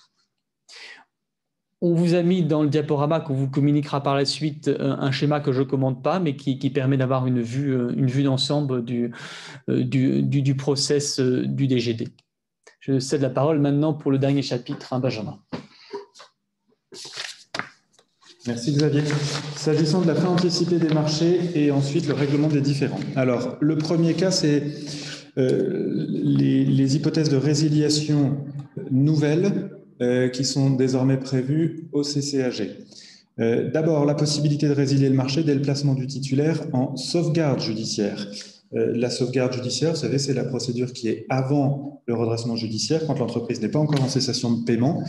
Speaker 2: On vous a mis dans le diaporama qu'on vous communiquera par la suite un schéma que je ne commande pas, mais qui permet d'avoir une vue d'ensemble du process du DGD. Je cède la parole maintenant pour le dernier chapitre, Benjamin.
Speaker 1: Merci Xavier. S'agissant de la fin anticipée des marchés et ensuite le règlement des différends. Alors, le premier cas, c'est les hypothèses de résiliation nouvelles qui sont désormais prévues au CCAG. D'abord, la possibilité de résilier le marché dès le placement du titulaire en sauvegarde judiciaire. La sauvegarde judiciaire, vous savez, c'est la procédure qui est avant le redressement judiciaire, quand l'entreprise n'est pas encore en cessation de paiement.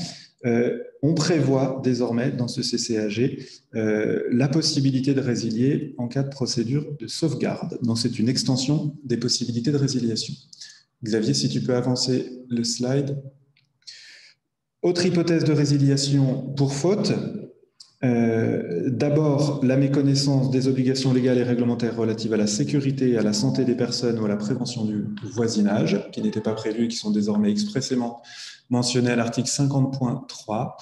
Speaker 1: On prévoit désormais dans ce CCAG la possibilité de résilier en cas de procédure de sauvegarde. Donc, c'est une extension des possibilités de résiliation. Xavier, si tu peux avancer le slide. Autre hypothèse de résiliation pour faute. D'abord, la méconnaissance des obligations légales et réglementaires relatives à la sécurité, à la santé des personnes ou à la prévention du voisinage, qui n'étaient pas prévues et qui sont désormais expressément mentionnées à l'article 50.3.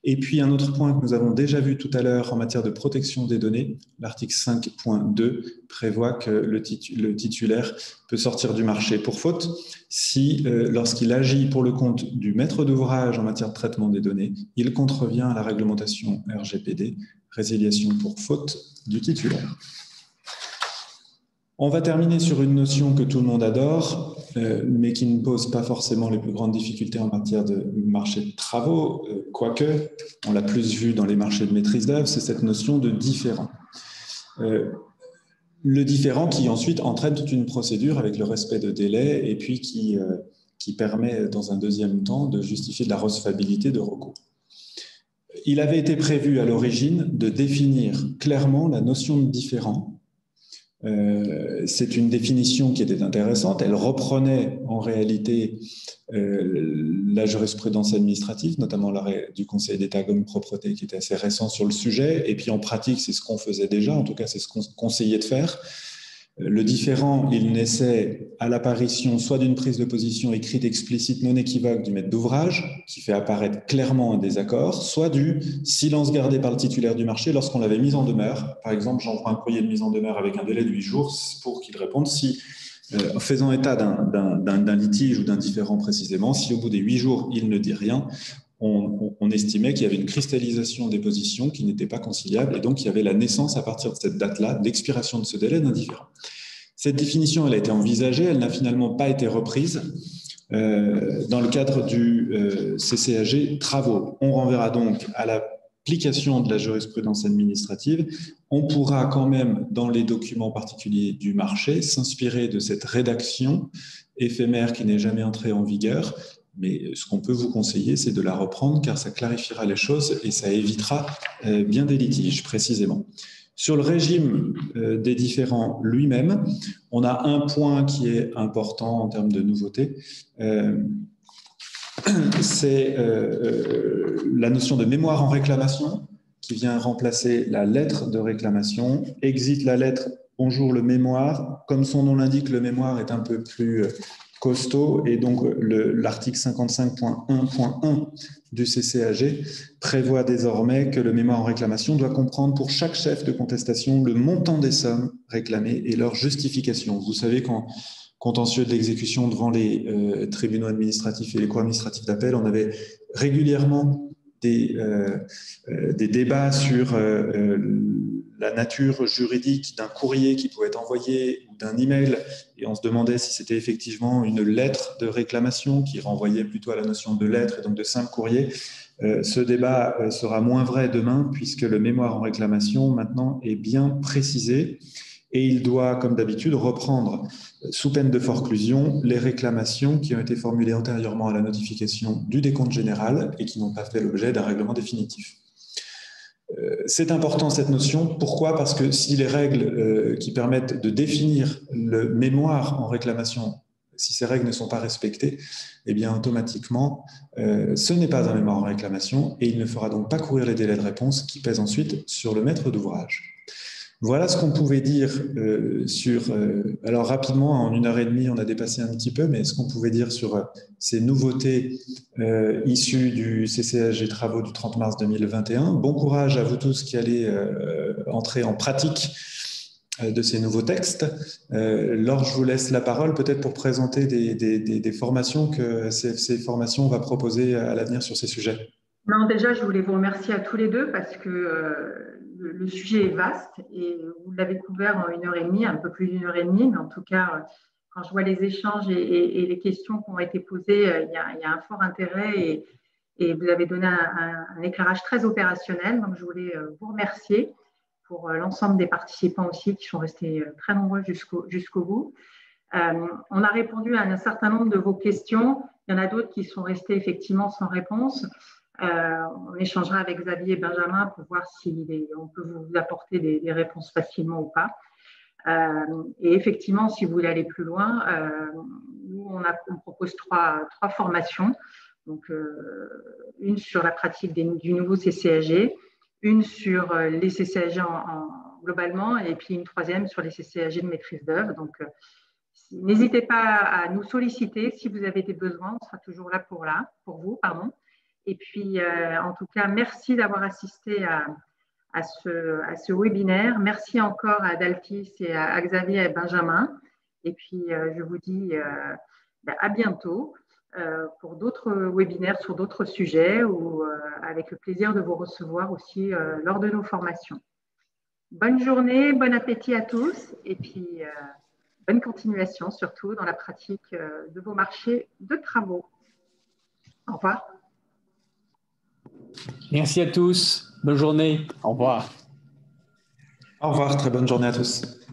Speaker 1: Et puis, un autre point que nous avons déjà vu tout à l'heure en matière de protection des données, l'article 5.2 prévoit que le titulaire peut sortir du marché pour faute si, lorsqu'il agit pour le compte du maître d'ouvrage en matière de traitement des données, il contrevient à la réglementation RGPD, résiliation pour faute du titulaire. On va terminer sur une notion que tout le monde adore, mais qui ne pose pas forcément les plus grandes difficultés en matière de marché de travaux, quoique on l'a plus vu dans les marchés de maîtrise d'œuvre, c'est cette notion de différend. Le différend qui ensuite entraîne toute une procédure avec le respect de délais et puis qui permet dans un deuxième temps de justifier de la recevabilité de recours. Il avait été prévu à l'origine de définir clairement la notion de différend. C'est une définition qui était intéressante. Elle reprenait en réalité la jurisprudence administrative, notamment l'arrêt du Conseil d'État Gomme Propreté qui était assez récent sur le sujet. Et puis en pratique, c'est ce qu'on faisait déjà, en tout cas c'est ce qu'on conseillait de faire. Le différend, il naissait à l'apparition soit d'une prise de position écrite explicite non équivoque du maître d'ouvrage, qui fait apparaître clairement un désaccord, soit du silence gardé par le titulaire du marché lorsqu'on l'avait mis en demeure. Par exemple, j'envoie un courrier de mise en demeure avec un délai de 8 jours pour qu'il réponde si, faisant état d'un litige ou d'un différend précisément, si au bout des 8 jours, il ne dit rien, on estimait qu'il y avait une cristallisation des positions qui n'était pas conciliable et donc il y avait la naissance à partir de cette date-là d'expiration de ce délai d'un différend. Cette définition, elle a été envisagée, elle n'a finalement pas été reprise dans le cadre du CCAG travaux. On renverra donc à l'application de la jurisprudence administrative. On pourra quand même, dans les documents particuliers du marché, s'inspirer de cette rédaction éphémère qui n'est jamais entrée en vigueur. Mais ce qu'on peut vous conseiller, c'est de la reprendre car ça clarifiera les choses et ça évitera bien des litiges, précisément. Sur le régime des différends lui-même, on a un point qui est important en termes de nouveauté. C'est la notion de mémoire en réclamation qui vient remplacer la lettre de réclamation. Exit la lettre, bonjour le mémoire. Comme son nom l'indique, le mémoire est un peu plus costaud et donc l'article 55.1.1 du CCAG prévoit désormais que le mémoire en réclamation doit comprendre pour chaque chef de contestation le montant des sommes réclamées et leur justification. Vous savez qu'en contentieux de l'exécution devant les tribunaux administratifs et les cours administratifs d'appel, on avait régulièrement des débats sur la nature juridique d'un courrier qui pouvait être envoyé ou d'un email, et on se demandait si c'était effectivement une lettre de réclamation qui renvoyait plutôt à la notion de lettre et donc de simple courrier. Ce débat sera moins vrai demain puisque le mémoire en réclamation maintenant est bien précisé et il doit, comme d'habitude, reprendre sous peine de forclusion les réclamations qui ont été formulées antérieurement à la notification du décompte général et qui n'ont pas fait l'objet d'un règlement définitif. C'est important cette notion. Pourquoi ? Parce que si les règles qui permettent de définir le mémoire en réclamation, si ces règles ne sont pas respectées, eh bien automatiquement, ce n'est pas un mémoire en réclamation et il ne fera donc pas courir les délais de réponse qui pèsent ensuite sur le maître d'ouvrage. Voilà ce qu'on pouvait dire alors rapidement, en 1h30, on a dépassé un petit peu, mais ce qu'on pouvait dire sur ces nouveautés issues du CCAG Travaux du 30 mars 2021. Bon courage à vous tous qui allez entrer en pratique de ces nouveaux textes. Laure, je vous laisse la parole peut-être pour présenter des formations que CFC Formation va proposer à l'avenir sur ces sujets.
Speaker 3: Non, déjà, je voulais vous remercier à tous les deux parce que le sujet est vaste et vous l'avez couvert en 1h30, un peu plus d'1h30, mais en tout cas, quand je vois les échanges et les questions qui ont été posées, il y a un fort intérêt et vous avez donné un éclairage très opérationnel. Donc, je voulais vous remercier pour l'ensemble des participants aussi qui sont restés très nombreux jusqu'au bout. On a répondu à un certain nombre de vos questions. Il y en a d'autres qui sont restées effectivement sans réponse. On échangera avec Xavier et Benjamin pour voir si on peut vous apporter des réponses facilement ou pas. Et effectivement, si vous voulez aller plus loin, nous, on propose trois formations. Donc, une sur la pratique du nouveau CCAG, une sur les CCAG globalement, et puis une troisième sur les CCAG de maîtrise d'œuvre. Donc, n'hésitez pas à nous solliciter si vous avez des besoins, on sera toujours là pour vous. Et puis, en tout cas, merci d'avoir assisté à ce webinaire. Merci encore à Daltis et à Xavier et Benjamin. Et puis, je vous dis à bientôt pour d'autres webinaires sur d'autres sujets ou avec le plaisir de vous recevoir aussi lors de nos formations. Bonne journée, bon appétit à tous et puis bonne continuation surtout dans la pratique de vos marchés de travaux. Au revoir.
Speaker 2: Merci à tous. Bonne journée. Au revoir.
Speaker 1: Au revoir. Très bonne journée à tous.